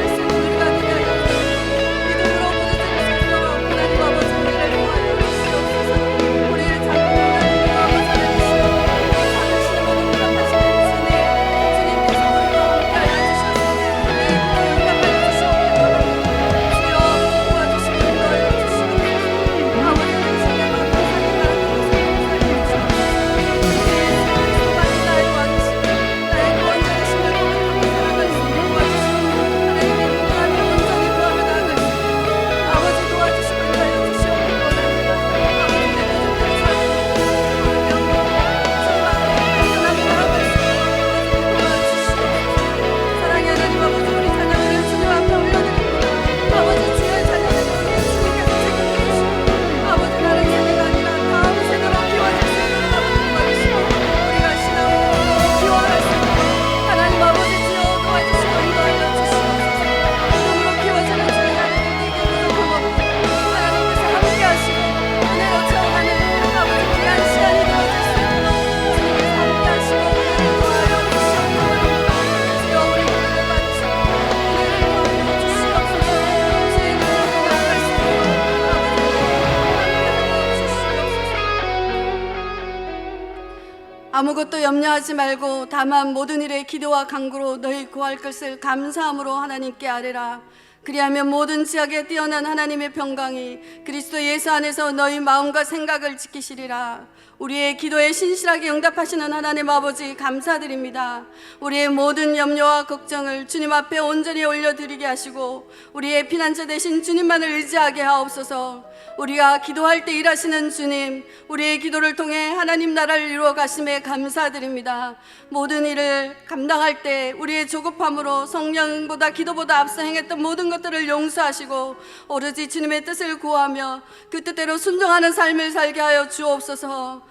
아무것도 염려하지 말고 다만 모든 일에 기도와 간구로 너희 구할 것을 감사함으로 하나님께 아뢰라. 그리하면 모든 지약에 뛰어난 하나님의 평강이 그리스도 예수 안에서 너희 마음과 생각을 지키시리라. 우리의 기도에 신실하게 응답하시는 하나님 아버지 감사드립니다. 우리의 모든 염려와 걱정을 주님 앞에 온전히 올려드리게 하시고 우리의 피난처 되신 주님만을 의지하게 하옵소서. 우리가 기도할 때 일하시는 주님, 우리의 기도를 통해 하나님 나라를 이루어 가심에 감사드립니다. 모든 일을 감당할 때 우리의 조급함으로 성령보다 기도보다 앞서 행했던 모든 것들을 용서하시고 오로지 주님의 뜻을 구하며 그 뜻대로 순종하는 삶을 살게 하여 주옵소서.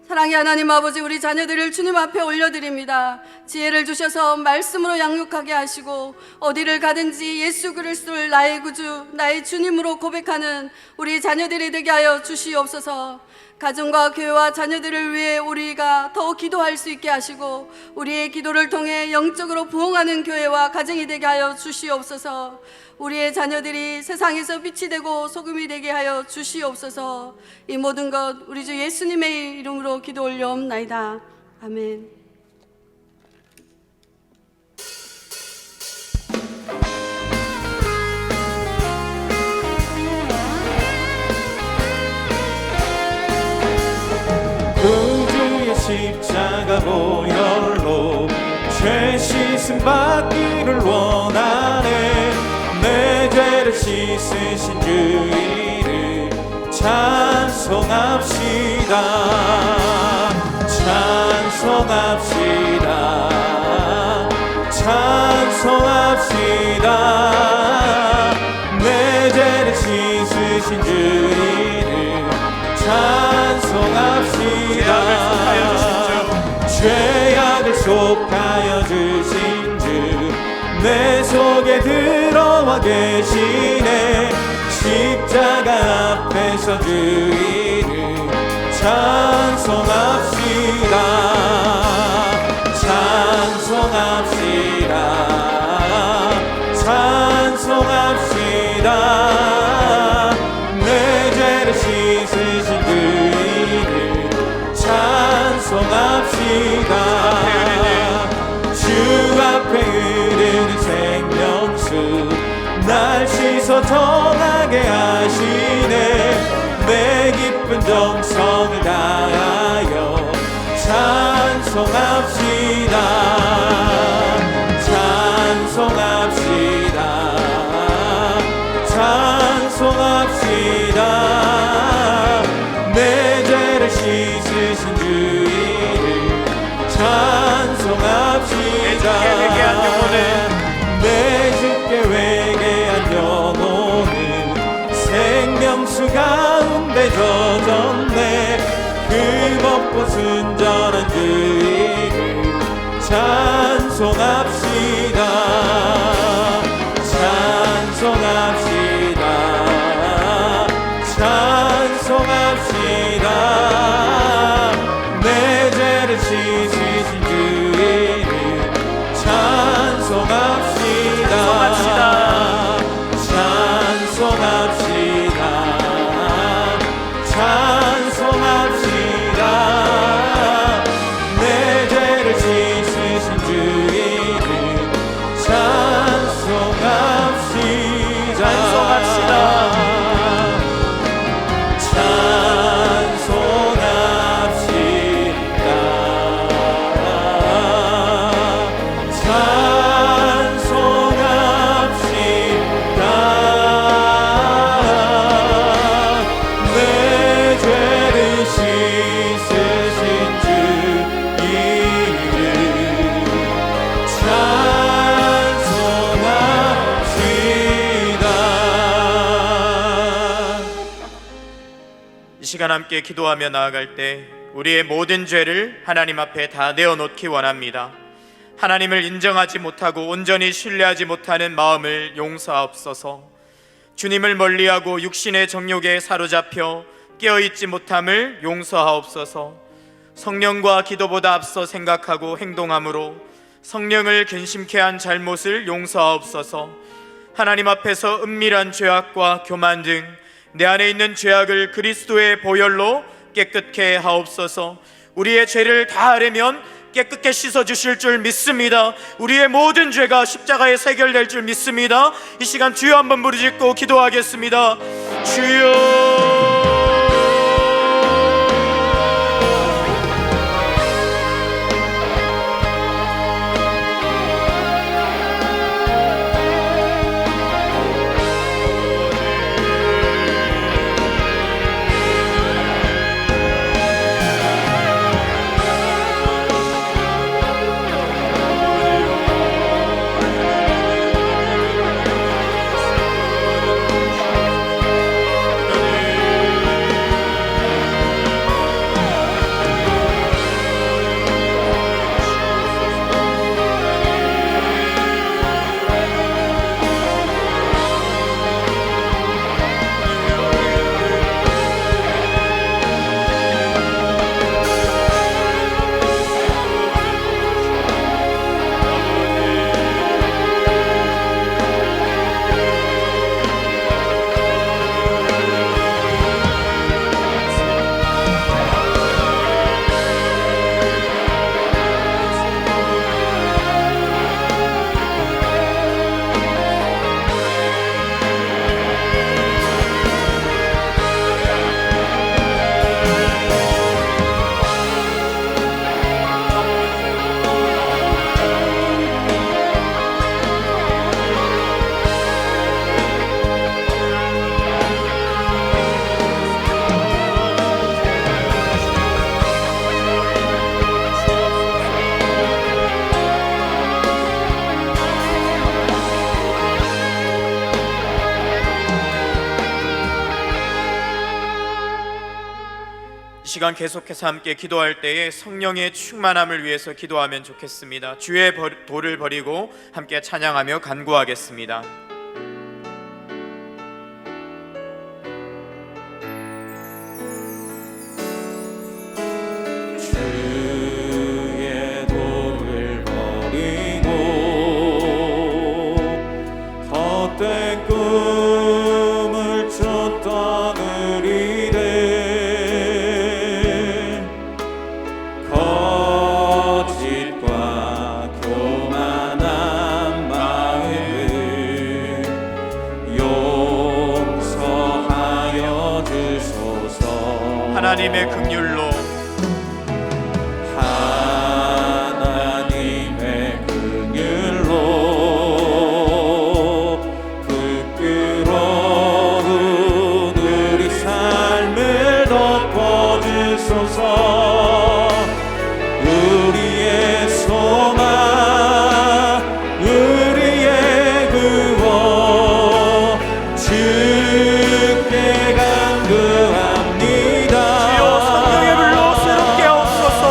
사랑의 하나님 아버지, 우리 자녀들을 주님 앞에 올려드립니다. 지혜를 주셔서 말씀으로 양육하게 하시고 어디를 가든지 예수 그리스도를 나의 구주, 나의 주님으로 고백하는 우리 자녀들이 되게 하여 주시옵소서. 가정과 교회와 자녀들을 위해 우리가 더 기도할 수 있게 하시고 우리의 기도를 통해 영적으로 부흥하는 교회와 가정이 되게 하여 주시옵소서. 우리의 자녀들이 세상에서 빛이 되고 소금이 되게 하여 주시옵소서. 이 모든 것 우리 주 예수님의 이름으로 기도 올려옵나이다. 아멘. 구주의 십자가 보혈로 죄 씻음 받기를 원하네. 내 죄를 씻으신 주 이름 찬송합시다. 찬송합시다. 찬송합시다. 내 죄를 씻으신 주 이름 찬송합시다. 죄악을 속하여 주신 주 내 속에 들어와 계시네. 십자가 앞에서 주 이름 찬송합시다. 찬송합시다. 찬송합시다. 내 죄를 씻으신 그 이름 찬송합시다. 주 앞에 흐르는 생명수 날 씻어 정하게 하시네. 내 기쁜 정성을 다하여 찬송합시다. 찬송합시다. 찬송합시다. 내 죄를 씻으신 주 이름 찬송합시다. 내 주께 회개한 영혼은 생명수 가운데 젖었네. 그 먹고 순전한 주 이름 찬송합시다. 찬송합시다. 찬송합시다. 내 죄를 씻으신 주 이름 찬송합시다. 찬송합시다. 찬송합시다. 내 죄를 씻으신 주 이름 찬송합시다. 찬송합시다. 이 시간 함께 기도하며 나아갈 때 우리의 모든 죄를 하나님 앞에 다 내어놓기 원합니다. 하나님을 인정하지 못하고 온전히 신뢰하지 못하는 마음을 용서하옵소서. 주님을 멀리하고 육신의 정욕에 사로잡혀 깨어있지 못함을 용서하옵소서. 성령과 기도보다 앞서 생각하고 행동함으로 성령을 근심케 한 잘못을 용서하옵소서. 하나님 앞에서 은밀한 죄악과 교만 등 내 안에 있는 죄악을 그리스도의 보혈로 깨끗게 하옵소서. 우리의 죄를 다하려면 깨끗게 씻어주실 줄 믿습니다. 우리의 모든 죄가 십자가에 해결될 줄 믿습니다. 이 시간 주여 한번 부르짖고 기도하겠습니다. 주여. 이 시간 계속해서 함께 기도할 때에 성령의 충만함을 위해서 기도하면 좋겠습니다. 주의 도를 버리고 함께 찬양하며 간구하겠습니다. 주의 도를 버리고 헛된 꿈을 쫓던 우리들 거짓과 교만한 마음을 용서하여 주소서. 하나님의 긍휼로 하나님의 긍휼로 부끄러운 우리 삶을 덮어주소서. 우리의 소망 우리의 구원 주께 간구합니다. 주여 성령의 불로 새롭게 하옵소서.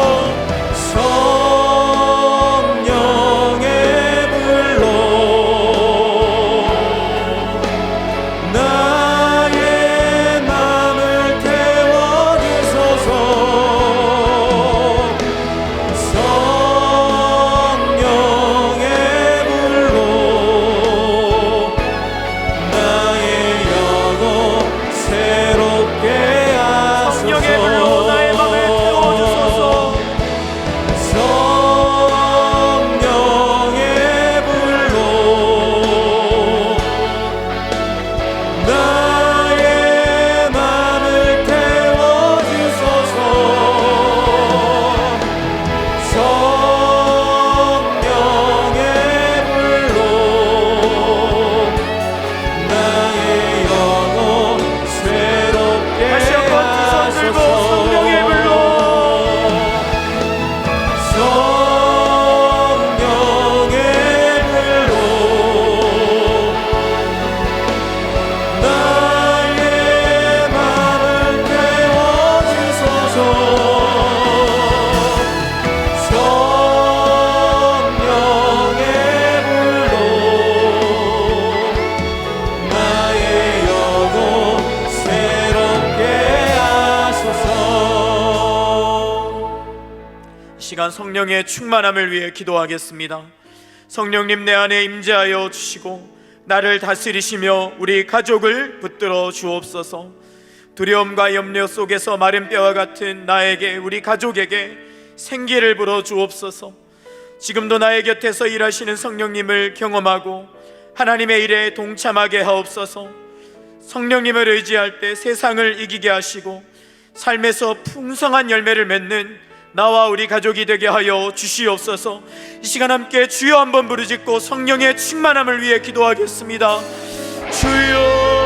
성령의 불로 나의 맘을 태워주소서. 성령의 불로 나의 영혼 새롭게 하소서. 성령의 불로 나의 맘을 태워주소서. 성령의 불로 나의 맘을 태워주소서. 성령의 불로 나의 영혼 새롭게 다시 한번 두 손 들고 성령의 불로 성령의 불로 나의 맘을 태워주소서. 성령의 불로 나의 영혼 새롭게 하소서. 이 시간 성령의 충만함을 위해 기도하겠습니다. 성령님 내 안에 임재하여 주시고 나를 다스리시며 우리 가족을 붙들어 주옵소서. 두려움과 염려 속에서 마른 뼈와 같은 나에게, 우리 가족에게 생기를 불어 주옵소서. 지금도 나의 곁에서 일하시는 성령님을 경험하고 하나님의 일에 동참하게 하옵소서. 성령님을 의지할 때 세상을 이기게 하시고 삶에서 풍성한 열매를 맺는 나와 우리 가족이 되게 하여 주시옵소서. 이 시간 함께 주여 한번 부르짖고 성령의 충만함을 위해 기도하겠습니다. 주여.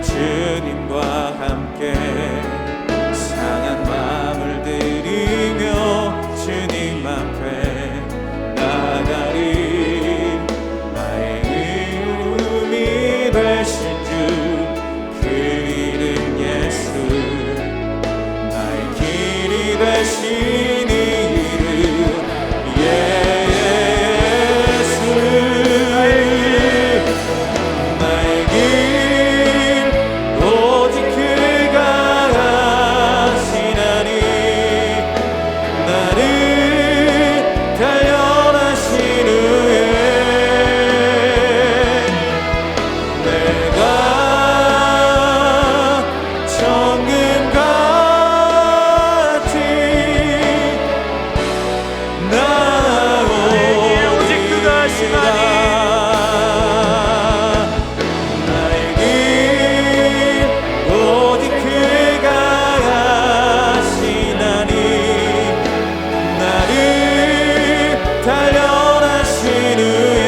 주님과 함께 상한 마음을 드리며 주님 앞에 나가리. 나의 의미 되신 주 그 이름 예수, 나의 길이 되신 이름 예수. 나의 길 오직 그가 하시나니 나를 단련하신 후에 내가 정금같이 나오리라. 오직 그가 하시나니 나의 길 오직 그가 하시나니 나를 단련하신 후에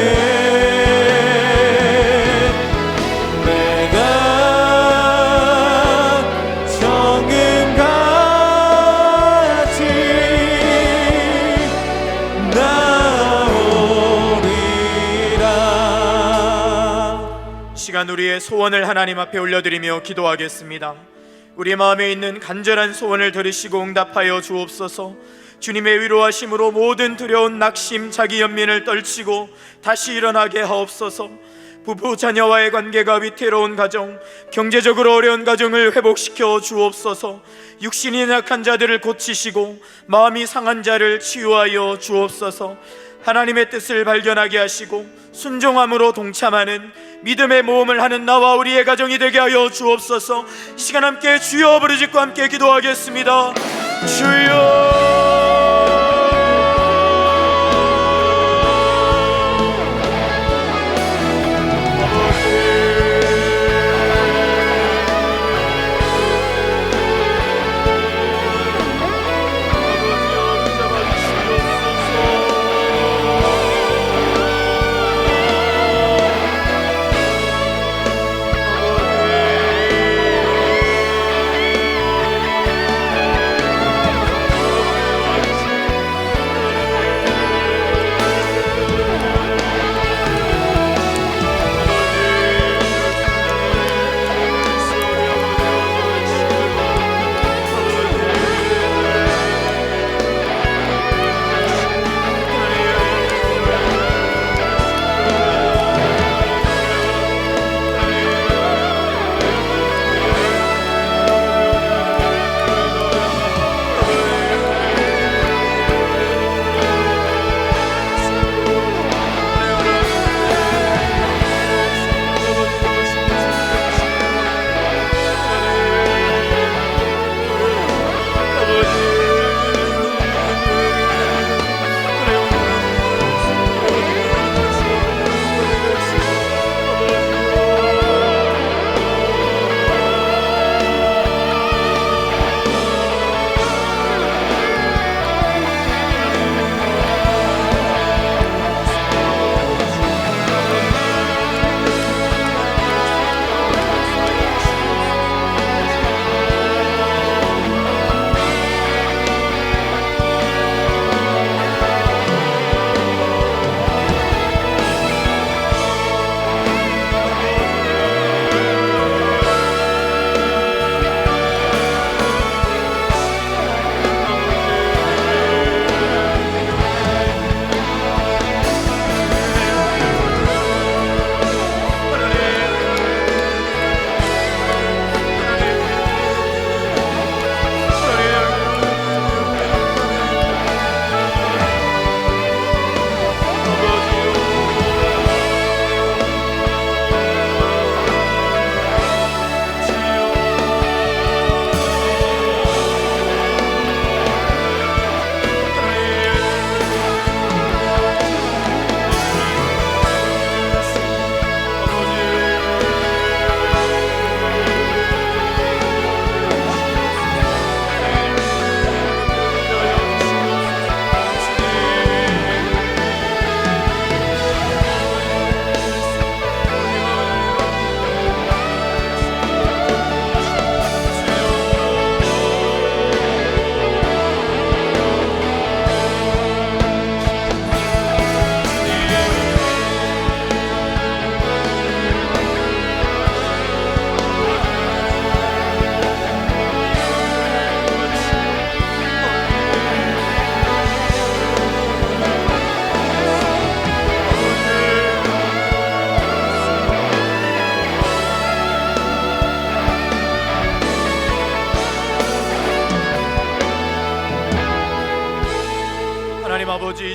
내가 정금같이 나오리라. 시간 우리의 소원을 하나님 앞에 올려드리며 기도하겠습니다. 우리 마음에 있는 간절한 소원을 들으시고 응답하여 주옵소서. 주님의 위로하심으로 모든 두려운 낙심, 자기 연민을 떨치고 다시 일어나게 하옵소서. 부부 자녀와의 관계가 위태로운 가정, 경제적으로 어려운 가정을 회복시켜 주옵소서. 육신이 약한 자들을 고치시고 마음이 상한 자를 치유하여 주옵소서. 하나님의 뜻을 발견하게 하시고 순종함으로 동참하는 믿음의 모험을 하는 나와 우리의 가정이 되게 하여 주옵소서. 이 시간 함께 주여 부르짖고 함께 기도하겠습니다. 주여.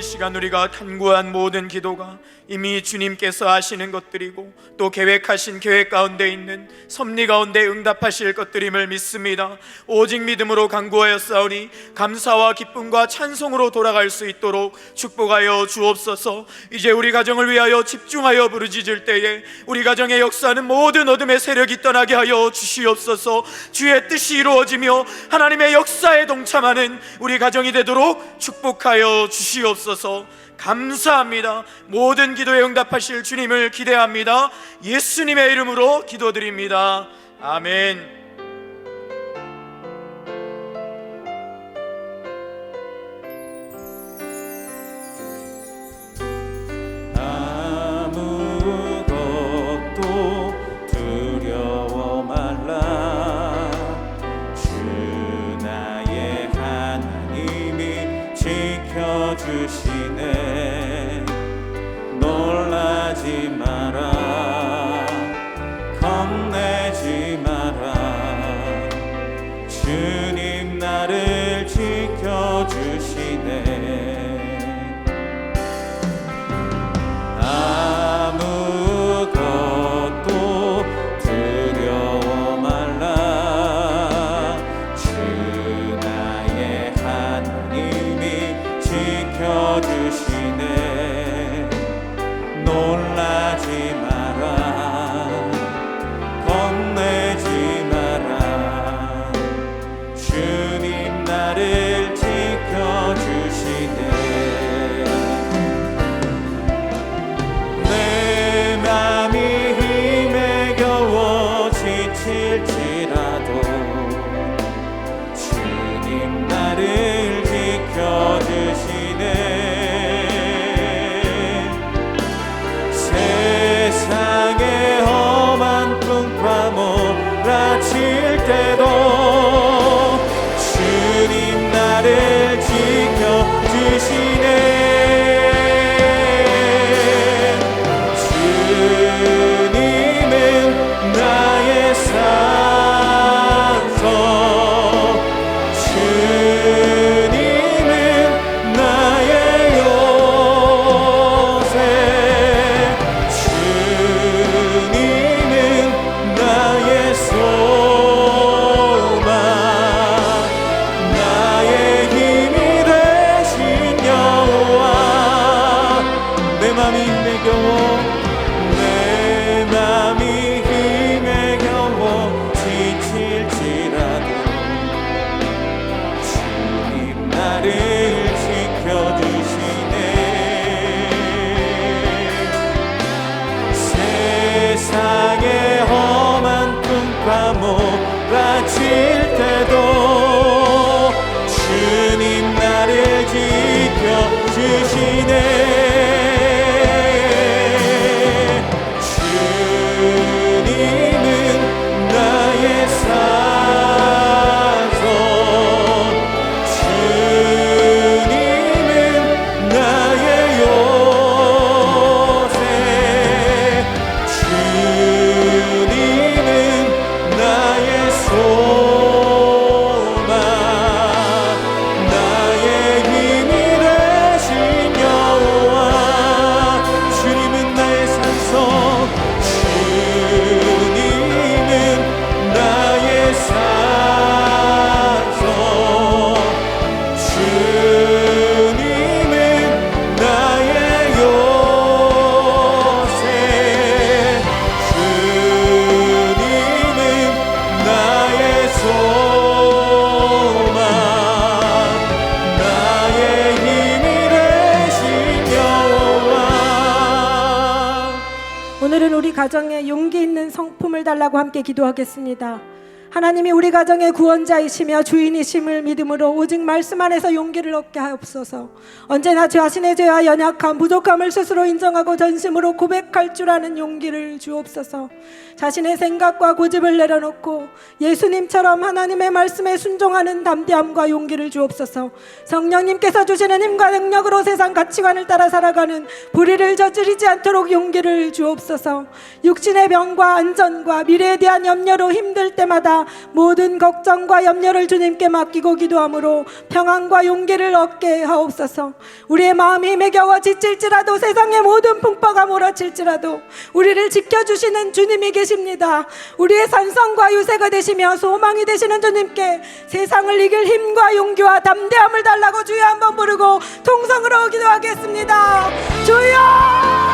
이 시간 우리가 간구한 모든 기도가 이미 주님께서 하시는 것들이고 또 계획하신 계획 가운데 있는 섭리 가운데 응답하실 것들임을 믿습니다. 오직 믿음으로 간구하였사오니 감사와 기쁨과 찬송으로 돌아갈 수 있도록 축복하여 주옵소서. 이제 우리 가정을 위하여 집중하여 부르짖을 때에 우리 가정에 역사하는 모든 어둠의 세력이 떠나게 하여 주시옵소서. 주의 뜻이 이루어지며 하나님의 역사에 동참하는 우리 가정이 되도록 축복하여 주시옵소서. 감사합니다. 모든 기도에 응답하실 주님을 기대합니다. 예수님의 이름으로 기도드립니다. 아멘. 아무것도 두려워 말라. 주 나의 하나님이 지켜주시네. 놀라지 마라. 겁내지 마라. 주님 나를 지켜주시네. 아무것도 두려워 말라. 주 나의 하나님이 지켜주시네. 놀라지 마라. 겁내지 마라. 주님 나를 지켜주시네. 내 맘이 힘에 겨워 지칠지라도 주님 나를 지켜주시네. 세상에 험한 풍파 몰아칠 때도 주님 나를 지켜주시네. 주님은 나의 산성, 주님은 나의 요새, 주님은 나의 소망, 나의 힘이 되신 여호와. 내 맘이 힘에 겨워, 내 맘이 힘에 겨워 지칠지라도 주님 나를 지켜주시네. 세상에 험한 풍파 몰아칠 때도 주님 나를 지켜주시네. 주님은 나의 산성, 주님은 나의 요새, 주님은 나의 소망, 나의 힘이 되신 여호와. 주님은 나의 산성, 주님은 나의 산성, 주님은 나의 요새, 주님은 나의 소망, 나의 힘이 되신 여호와. 오늘은 우리 가정에 용기 있는 성품을 달라고 함께 기도하겠습니다. 하나님이 우리 가정의 구원자이시며 주인이심을 믿음으로 오직 말씀 안에서 용기를 얻게 하옵소서. 언제나 자신의 죄와 연약함, 부족함을 스스로 인정하고 전심으로 고백할 줄 아는 용기를 주옵소서. 자신의 생각과 고집을 내려놓고 예수님처럼 하나님의 말씀에 순종하는 담대함과 용기를 주옵소서. 성령님께서 주시는 힘과 능력으로 세상 가치관을 따라 살아가는 불의를 저지르지 않도록 용기를 주옵소서. 육신의 병과 안전과 미래에 대한 염려로 힘들 때마다 기도합니다. 모든 걱정과 염려를 주님께 맡기고 기도함으로 평안과 용기를 얻게 하옵소서. 우리의 마음이 힘에 겨워 지칠지라도 세상의 모든 풍파가 몰아칠지라도 우리를 지켜주시는 주님이 계십니다. 우리의 산성과 유세가 되시며 소망이 되시는 주님께 세상을 이길 힘과 용기와 담대함을 달라고 주여 한번 부르고 통성으로 기도하겠습니다. 주여!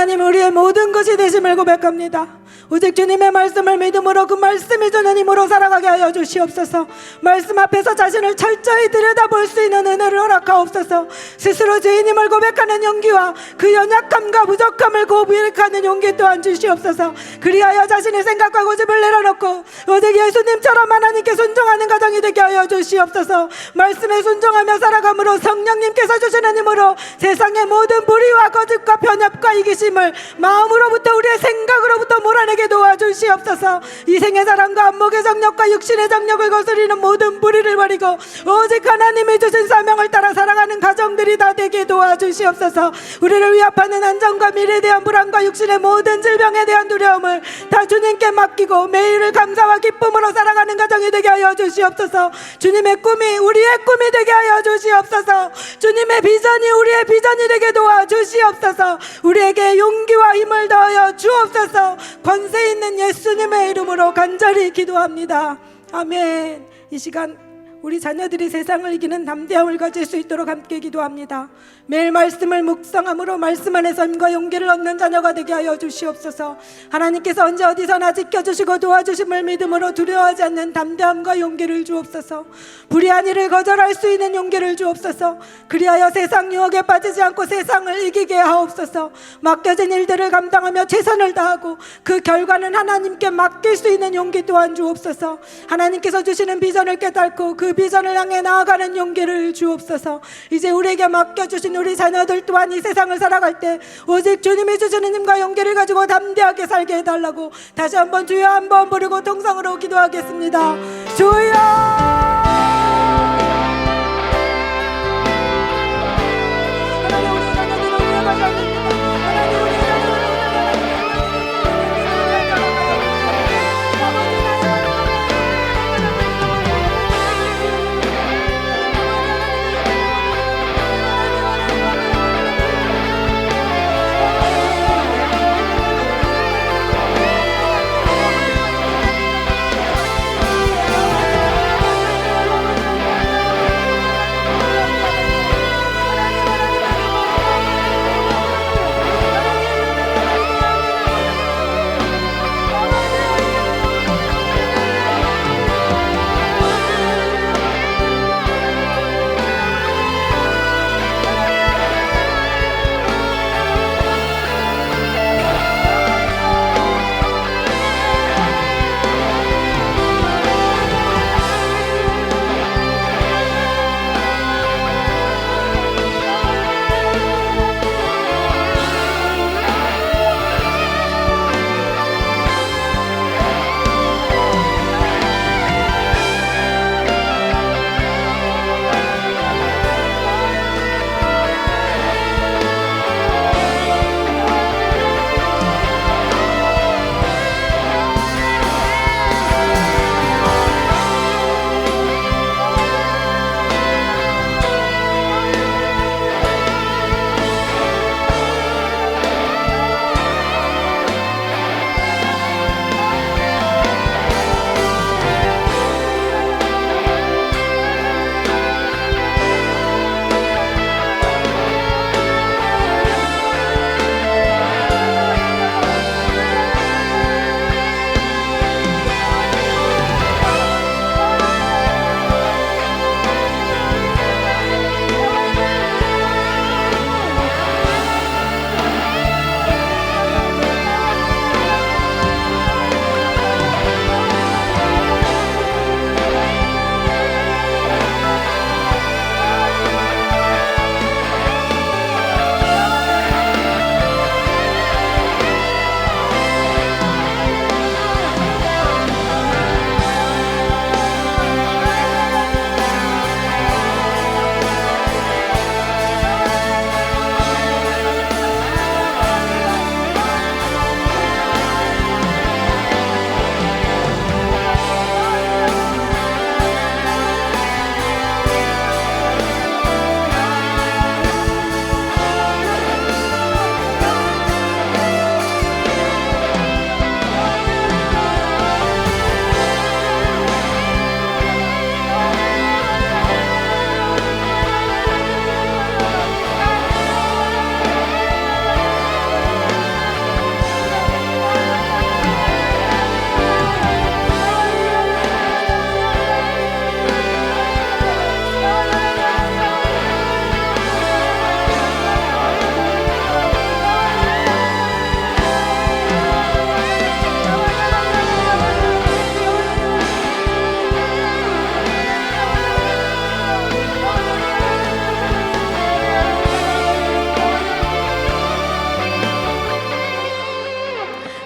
하나님 우리의 모든 것이 되심을 고백합니다. 오직 주님의 말씀을 믿음으로 그 말씀이 주는 힘으로 살아가게 하여 주시옵소서. 말씀 앞에서 자신을 철저히 들여다볼 수 있는 은혜를 허락하옵소서. 스스로 주인님을 고백하는 용기와 그 연약함과 부족함을 고백하는 용기 또한 주시옵소서. 그리하여 자신의 생각과 고집을 내려놓고 오직 예수님처럼 하나님께 순종하는 가정이 되게 하여 주시옵소서. 말씀에 순종하며 살아감으로 성령님께서 주시는 힘으로 세상의 모든 불의와 거짓과 편협과 이기심을 마음으로부터 우리의 생각으로부터 몰아내게 도와주시옵소서. 이생의 사랑과 안목의 정력과 육신의 정력을 거스리는 모든 불의를 버리고 오직 하나님이 주신 사명을 따라 살아가는 가정들이 다 되게 도와주시옵소서. 우리를 위협하는 안전과 미래에 대한 불안과 육신의 모든 질병에 대한 두려움을 다 주님께 맡기고 매일을 감사와 기쁨으로 살아가는 가정이 되게 하여 주시옵소서. 주님의 꿈이 우리의 꿈이 되게 하여 주시옵소서. 주님의 비전이 우리의 비전이 되게 도와주시옵소서. 우리에게 용기와 힘을 더하여 주옵소서. 권세 있는 예수님의 이름으로 간절히 기도합니다. 아멘. 이 시간 우리 자녀들이 세상을 이기는 담대함을 가질 수 있도록 함께 기도합니다. 매일 말씀을 묵상함으로 말씀 안에서 힘과 용기를 얻는 자녀가 되게 하여 주시옵소서. 하나님께서 언제 어디서나 지켜주시고 도와주심을 믿음으로 두려워하지 않는 담대함과 용기를 주옵소서. 불의한 일을 거절할 수 있는 용기를 주옵소서. 그리하여 세상 유혹에 빠지지 않고 세상을 이기게 하옵소서. 맡겨진 일들을 감당하며 최선을 다하고 그 결과는 하나님께 맡길 수 있는 용기 또한 주옵소서. 하나님께서 주시는 비전을 깨닫고 그 비전을 향해 나아가는 용기를 주옵소서. 이제 우리에게 맡겨주신 우리 자녀들 또한 이 세상을 살아갈 때 오직 주님이 주시는 힘과 용기를 가지고 담대하게 살게 해달라고 다시 한번 주여 한번 부르고 통성으로 기도하겠습니다. 주여!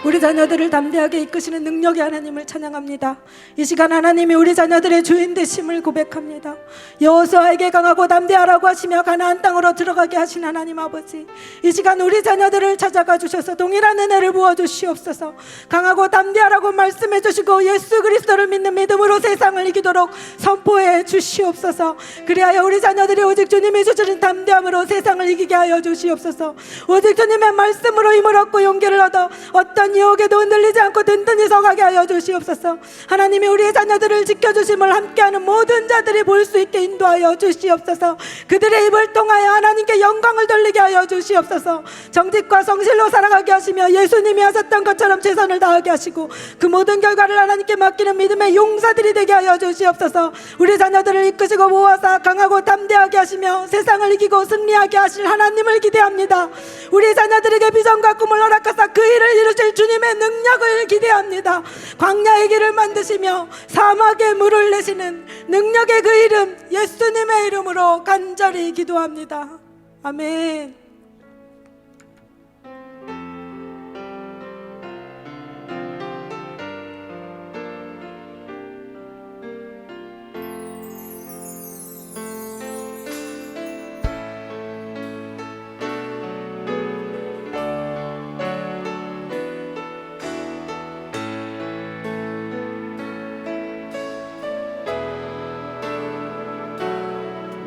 우리 자녀들을 담대하게 이끄시는 능력의 하나님을 찬양합니다. 이 시간 하나님이 우리 자녀들의 주인 되심을 고백합니다. 여호수아에게 강하고 담대하라고 하시며 가나안 땅으로 들어가게 하신 하나님 아버지, 이 시간 우리 자녀들을 찾아가 주셔서 동일한 은혜를 부어 주시옵소서. 강하고 담대하라고 말씀해 주시고 예수 그리스도를 믿는 믿음으로 세상을 이기도록 선포해 주시옵소서. 그리하여 우리 자녀들이 오직 주님이 주시는 담대함으로 세상을 이기게 하여 주시옵소서. 오직 주님의 말씀으로 힘을 얻고 용기를 얻어 어떤 유혹에도 흔들리지 않고 든든히 서가게 하여 주시옵소서. 하나님이 우리의 자녀들을 지켜주심을 함께하는 모든 자들이 볼 수 있게 인도하여 주시옵소서. 그들의 입을 통하여 하나님께 영광을 돌리게 하여 주시옵소서. 정직과 성실로 살아가게 하시며 예수님이 하셨던 것처럼 최선을 다하게 하시고 그 모든 결과를 하나님께 맡기는 믿음의 용사들이 되게 하여 주시옵소서. 우리 자녀들을 이끄시고 모아서 강하고 담대하게 하시며 세상을 이기고 승리하게 하실 하나님을 기대합니다. 우리 자녀들에게 비전과 꿈을 허락하사 그 일을 이루실 주님의 능력을 기대합니다. 광야의 길을 만드시며 사막에 물을 내시는 능력의 그 이름 예수님의 이름으로 간절히 기도합니다. 아멘.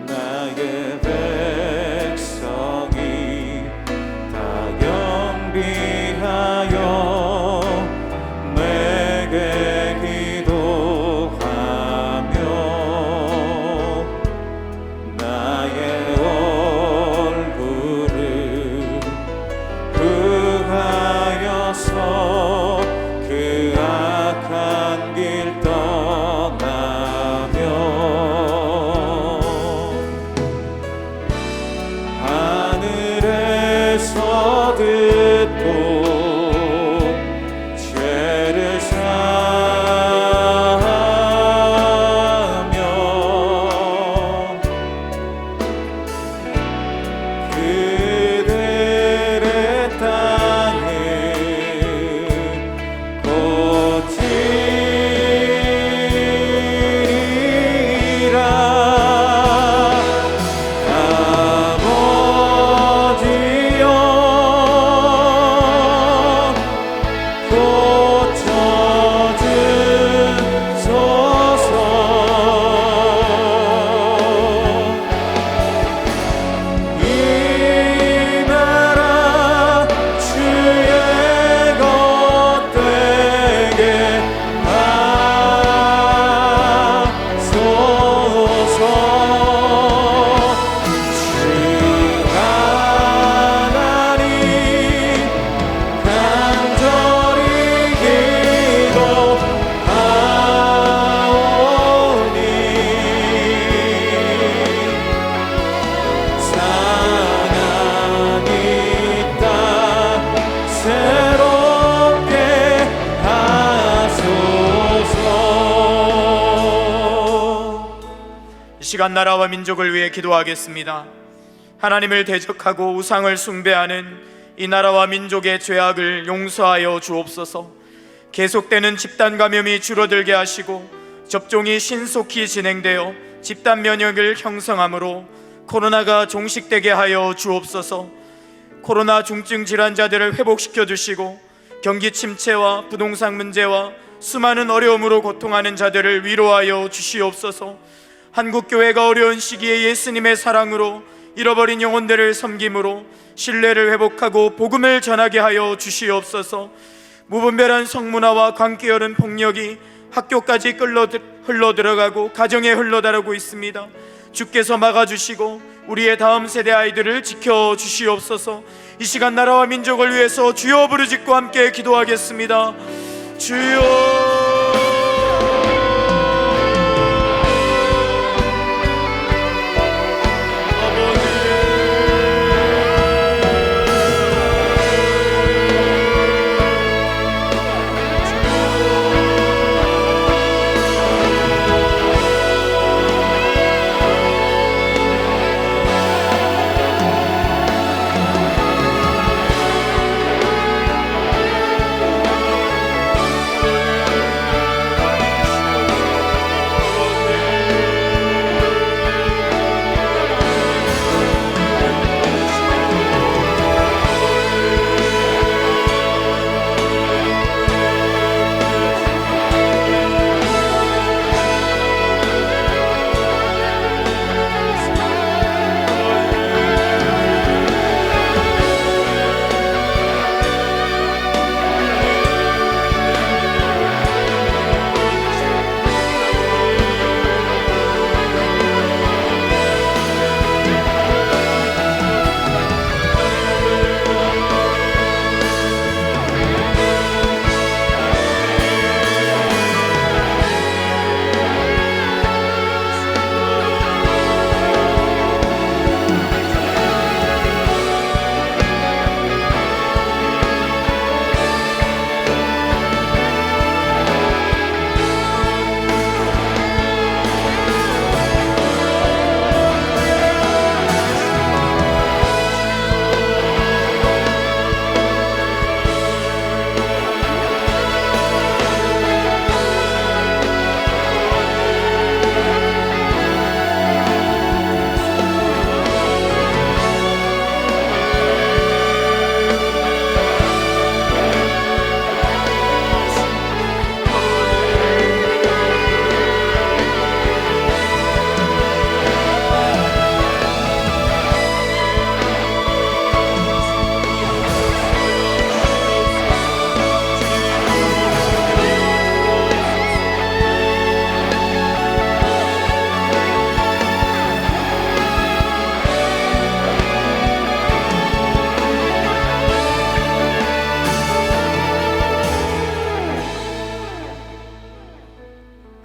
나의 백성이 다 경비하여 내게 기도하며 나의 얼굴을 흥하여서 그 악한 길 떠나며 하늘에서 듣고 죄를 사하며 그들의 땅을 시간 나라와 민족을 위해 기도하겠습니다. 하나님을 대적하고 우상을 숭배하는 이 나라와 민족의 죄악을 용서하여 주옵소서. 계속되는 집단 감염이 줄어들게 하시고 접종이 신속히 진행되어 집단 면역을 형성함으로 코로나가 종식되게 하여 주옵소서. 코로나 중증 질환자들을 회복시켜 주시고 경기 침체와 부동산 문제와 수많은 어려움으로 고통하는 자들을 위로하여 주시옵소서. 한국교회가 어려운 시기에 예수님의 사랑으로 잃어버린 영혼들을 섬김으로 신뢰를 회복하고 복음을 전하게 하여 주시옵소서. 무분별한 성문화와 광기어른 폭력이 학교까지 흘러들어가고 가정에 흘러들어가고 있습니다. 주께서 막아주시고 우리의 다음 세대 아이들을 지켜주시옵소서. 이 시간 나라와 민족을 위해서 주여 부르짖고 함께 기도하겠습니다. 주여.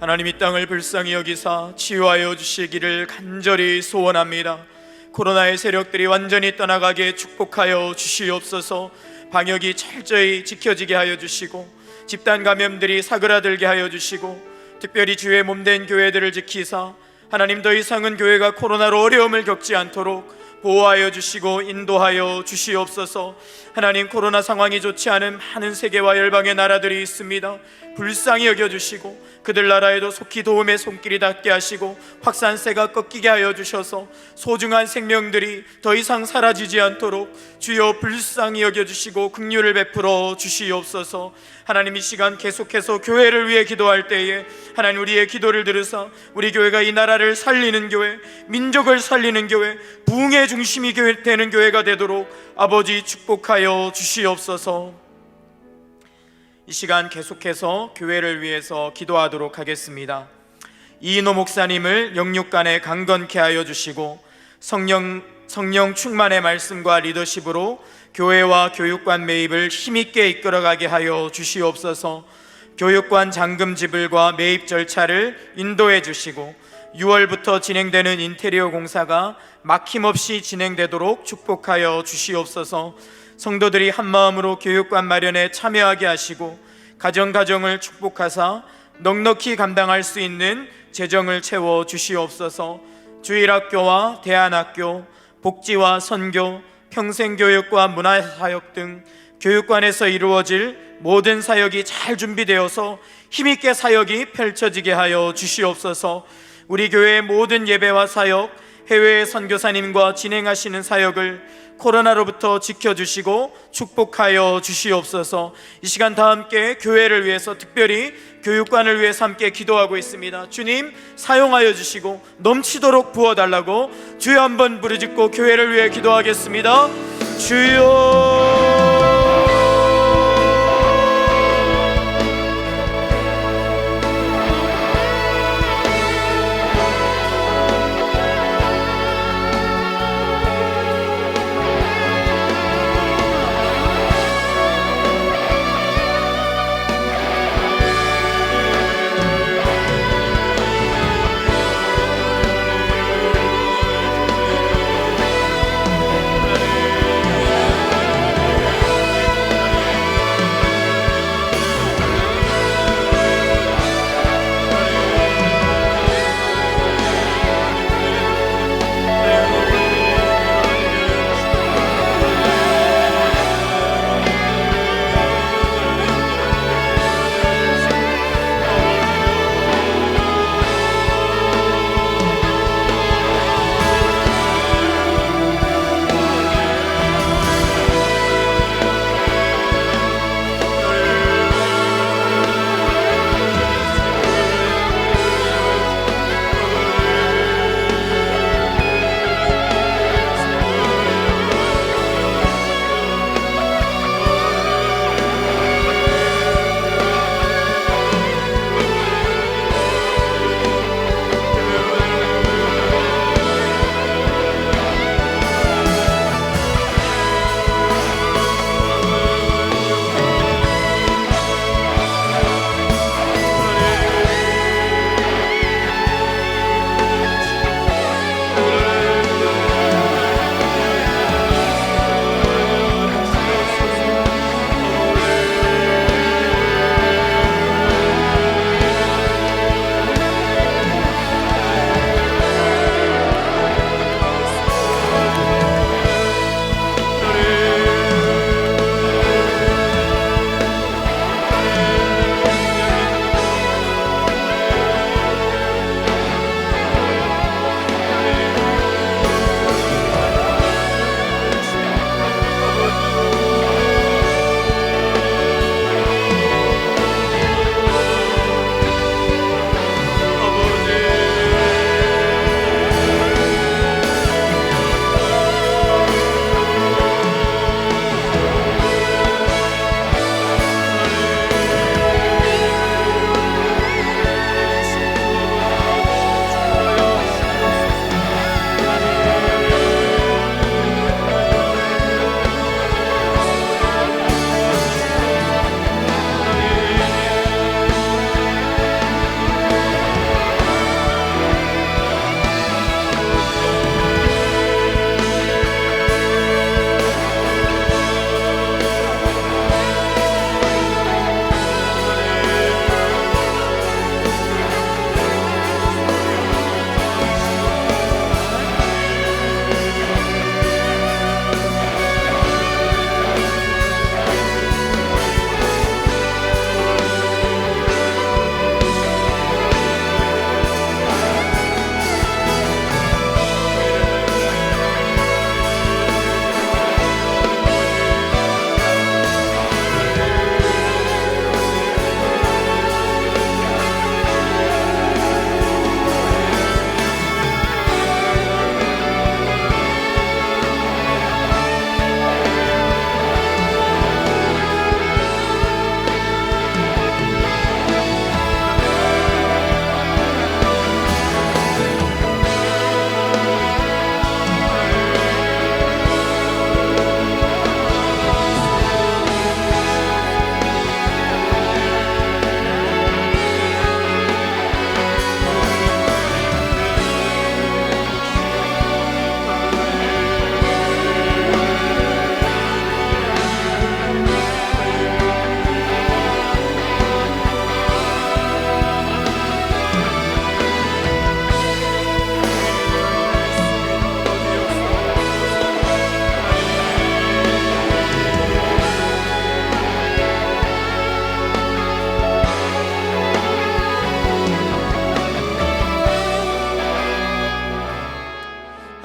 하나님 이 땅을 불쌍히 여기사 치유하여 주시기를 간절히 소원합니다. 코로나의 세력들이 완전히 떠나가게 축복하여 주시옵소서. 방역이 철저히 지켜지게 하여 주시고 집단 감염들이 사그라들게 하여 주시고 특별히 주의 몸된 교회들을 지키사 하나님 더 이상은 교회가 코로나로 어려움을 겪지 않도록 보호하여 주시고 인도하여 주시옵소서. 하나님 코로나 상황이 좋지 않은 많은 세계와 열방의 나라들이 있습니다. 불쌍히 여겨주시고 그들 나라에도 속히 도움의 손길이 닿게 하시고 확산세가 꺾이게 하여 주셔서 소중한 생명들이 더 이상 사라지지 않도록 주여 불쌍히 여겨주시고 긍휼을 베풀어 주시옵소서. 하나님 이 시간 계속해서 교회를 위해 기도할 때에 하나님 우리의 기도를 들으사 우리 교회가 이 나라를 살리는 교회, 민족을 살리는 교회, 부흥의 중심이 되는 교회가 되도록 아버지 축복하여 주시옵소서. 이 시간 계속해서 교회를 위해서 기도하도록 하겠습니다. 이인호 목사님을 영육간에 강건케 하여 주시고 성령 충만의 말씀과 리더십으로 교회와 교육관 매입을 힘있게 이끌어가게 하여 주시옵소서. 교육관 잔금 지불과 매입 절차를 인도해 주시고 6월부터 진행되는 인테리어 공사가 막힘없이 진행되도록 축복하여 주시옵소서. 성도들이 한마음으로 교육관 마련에 참여하게 하시고 가정을 축복하사 넉넉히 감당할 수 있는 재정을 채워 주시옵소서. 주일학교와 대안학교, 복지와 선교, 평생교육과 문화사역 등 교육관에서 이루어질 모든 사역이 잘 준비되어서 힘있게 사역이 펼쳐지게 하여 주시옵소서. 우리 교회의 모든 예배와 사역, 해외 선교사님과 진행하시는 사역을 코로나로부터 지켜주시고 축복하여 주시옵소서. 이 시간 다 함께 교회를 위해서 특별히 교육관을 위해서 함께 기도하고 있습니다. 주님 사용하여 주시고 넘치도록 부어달라고 주여 한번 부르짖고 교회를 위해 기도하겠습니다. 주여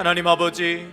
하나님 아버지,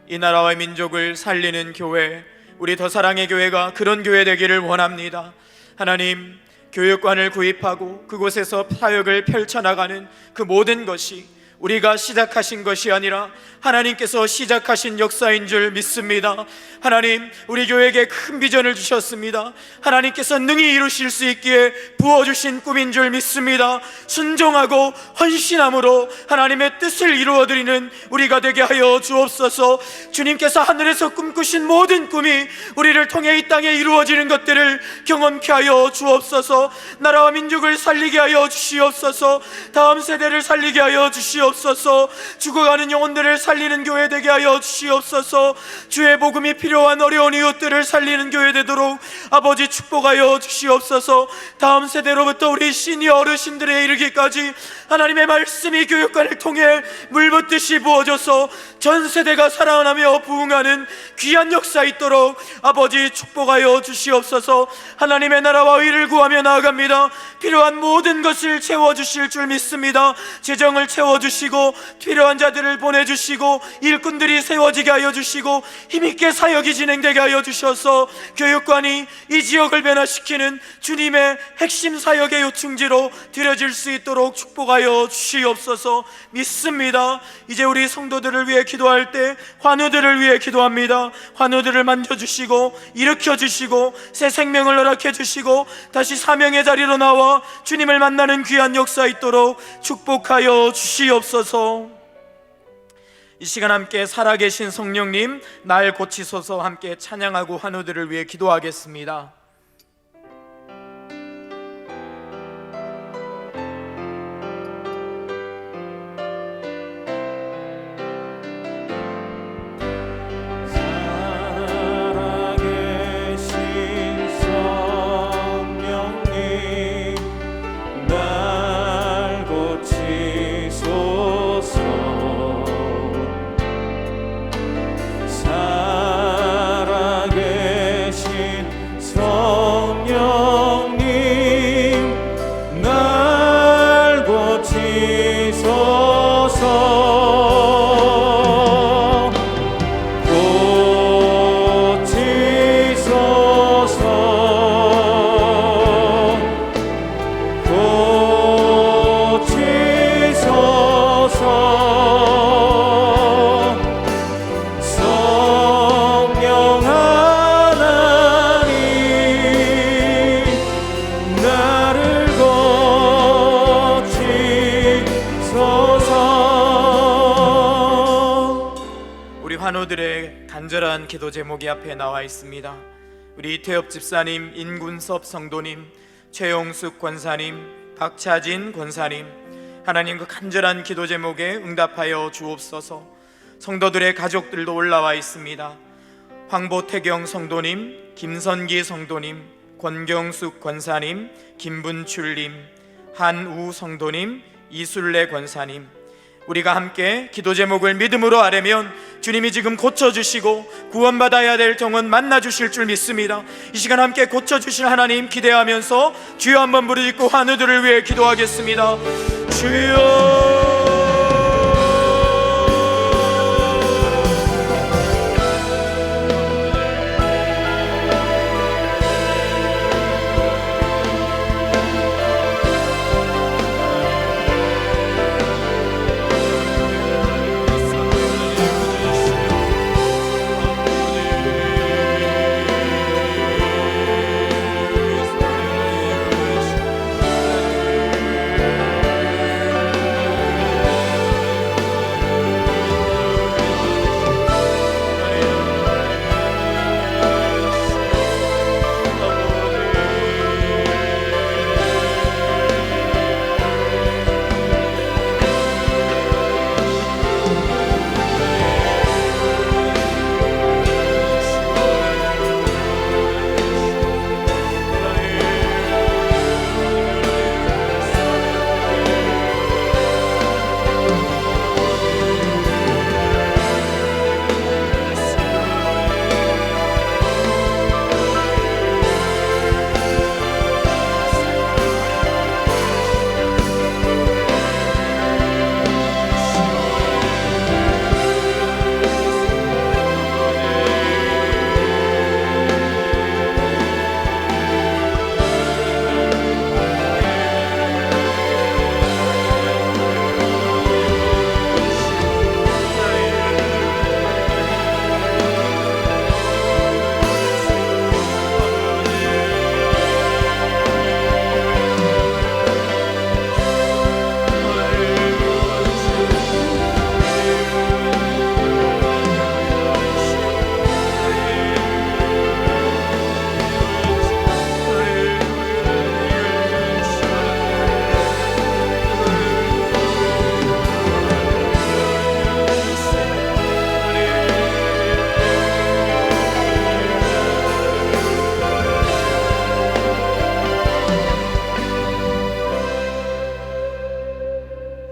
이 나라와 민족을 살리는 교회, 우리 더 사랑의 교회가 그런 교회 되기를 원합니다. 하나님, 교육관을 구입하고 그곳에서 사역을 펼쳐나가는 그 모든 것이 우리가 시작하신 것이 아니라 하나님께서 시작하신 역사인 줄 믿습니다. 하나님, 우리 교회에게 큰 비전을 주셨습니다. 하나님께서 능히 이루실 수 있기에 부어주신 꿈인 줄 믿습니다. 순종하고 헌신함으로 하나님의 뜻을 이루어드리는 우리가 되게 하여 주옵소서. 주님께서 하늘에서 꿈꾸신 모든 꿈이 우리를 통해 이 땅에 이루어지는 것들을 경험케 하여 주옵소서. 나라와 민족을 살리게 하여 주시옵소서. 다음 세대를 살리게 하여 주시옵소서. 죽어가는 영혼들을 살리는 교회 되게 하여 주시옵소서. 주의 복음이 필요한 어려운 이웃들을 살리는 교회 되도록 아버지 축복하여 주시옵소서. 다음 세대로부터 우리 시니어 어르신들에 이르기까지 하나님의 말씀이 교육관을 통해 물붓듯이 부어져서 전 세대가 살아나며 부흥하는 귀한 역사 있도록 아버지 축복하여 주시옵소서. 하나님의 나라와 의를 구하며 나아갑니다. 필요한 모든 것을 채워주실 줄 믿습니다. 재정을 채워주시고 필요한 자들을 보내주시고 일꾼들이 세워지게 하여 주시고 힘있게 사역이 진행되게 하여 주셔서 교육관이 이 지역을 변화시키는 주님의 핵심 사역의 요충지로 드려질 수 있도록 축복하여 주시옵소서. 믿습니다. 이제 우리 성도들을 위해 기도할 때 환우들을 위해 기도합니다. 환우들을 만져주시고 일으켜주시고 새 생명을 허락해 주시고 다시 사명의 자리로 나와 주님을 만나는 귀한 역사 있도록 축복하여 주시옵소서. 이 시간 함께 살아계신 성령님 날 고치소서 함께 찬양하고 환우들을 위해 기도하겠습니다. 환우들의 간절한 기도 제목이 앞에 나와 있습니다. 우리 이태엽 집사님, 인군섭 성도님, 최용숙 권사님, 박차진 권사님, 하나님 그 간절한 기도 제목에 응답하여 주옵소서. 성도들의 가족들도 올라와 있습니다. 황보태경 성도님, 김선기 성도님, 권경숙 권사님, 김분출님, 한우 성도님, 이술래 권사님, 우리가 함께 기도 제목을 믿음으로 아뢰면 주님이 지금 고쳐주시고 구원받아야 될 영혼 만나주실 줄 믿습니다. 이 시간 함께 고쳐주실 하나님 기대하면서 주여 한번 부르짖고 환우들을 위해 기도하겠습니다. 주여,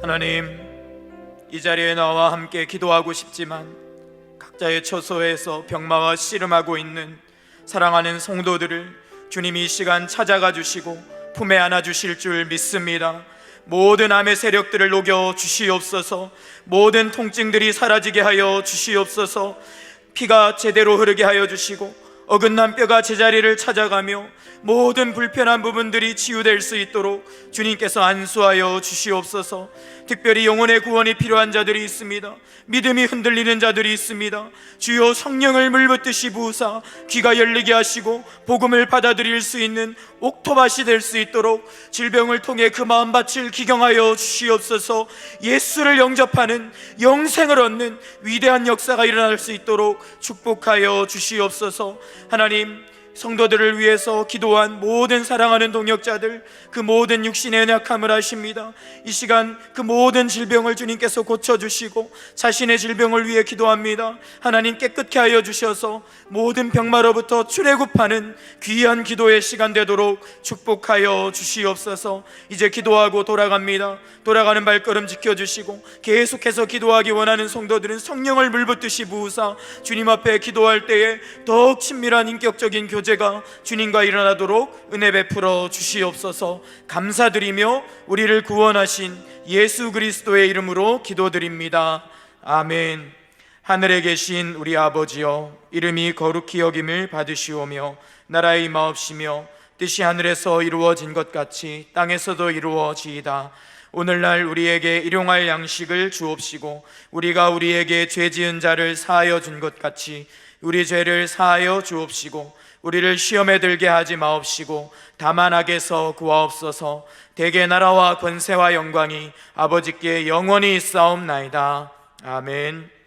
하나님, 이 자리에 나와 함께 기도하고 싶지만 각자의 처소에서 병마와 씨름하고 있는 사랑하는 성도들을 주님이 이 시간 찾아가 주시고 품에 안아 주실 줄 믿습니다. 모든 암의 세력들을 녹여 주시옵소서. 모든 통증들이 사라지게 하여 주시옵소서. 피가 제대로 흐르게 하여 주시고 어긋난 뼈가 제자리를 찾아가며 모든 불편한 부분들이 치유될 수 있도록 주님께서 안수하여 주시옵소서. 특별히 영혼의 구원이 필요한 자들이 있습니다. 믿음이 흔들리는 자들이 있습니다. 주여 성령을 물붓듯이 부으사 귀가 열리게 하시고 복음을 받아들일 수 있는 옥토밭이 될 수 있도록 질병을 통해 그 마음밭을 기경하여 주시옵소서. 예수를 영접하는 영생을 얻는 위대한 역사가 일어날 수 있도록 축복하여 주시옵소서. 하나님, 성도들을 위해서 기도한 모든 사랑하는 동역자들, 그 모든 육신의 연약함을 아십니다. 이 시간 그 모든 질병을 주님께서 고쳐주시고 자신의 질병을 위해 기도합니다. 하나님, 깨끗게 하여 주셔서 모든 병마로부터 출애굽하는 귀한 기도의 시간 되도록 축복하여 주시옵소서. 이제 기도하고 돌아갑니다. 돌아가는 발걸음 지켜주시고 계속해서 기도하기 원하는 성도들은 성령을 물붓듯이 부으사 주님 앞에 기도할 때에 더욱 친밀한 인격적인 교제가 주님과 일어나도록 은혜 베풀어 주시옵소서. 감사드리며 우리를 구원하신 예수 그리스도의 이름으로 기도드립니다. 아멘. 하늘에 계신 우리 아버지여, 이름이 거룩히 여김을 받으시오며 나라의 임하옵시며 뜻이 하늘에서 이루어진 것 같이 땅에서도 이루어지이다. 오늘날 우리에게 일용할 양식을 주옵시고 우리가 우리에게 죄 지은 자를 사하여 준 것 같이 우리 죄를 사하여 주옵시고 우리를 시험에 들게 하지 마옵시고 다만 악에서 구하옵소서. 대개 나라와 권세와 영광이 아버지께 영원히 있사옵나이다. 아멘.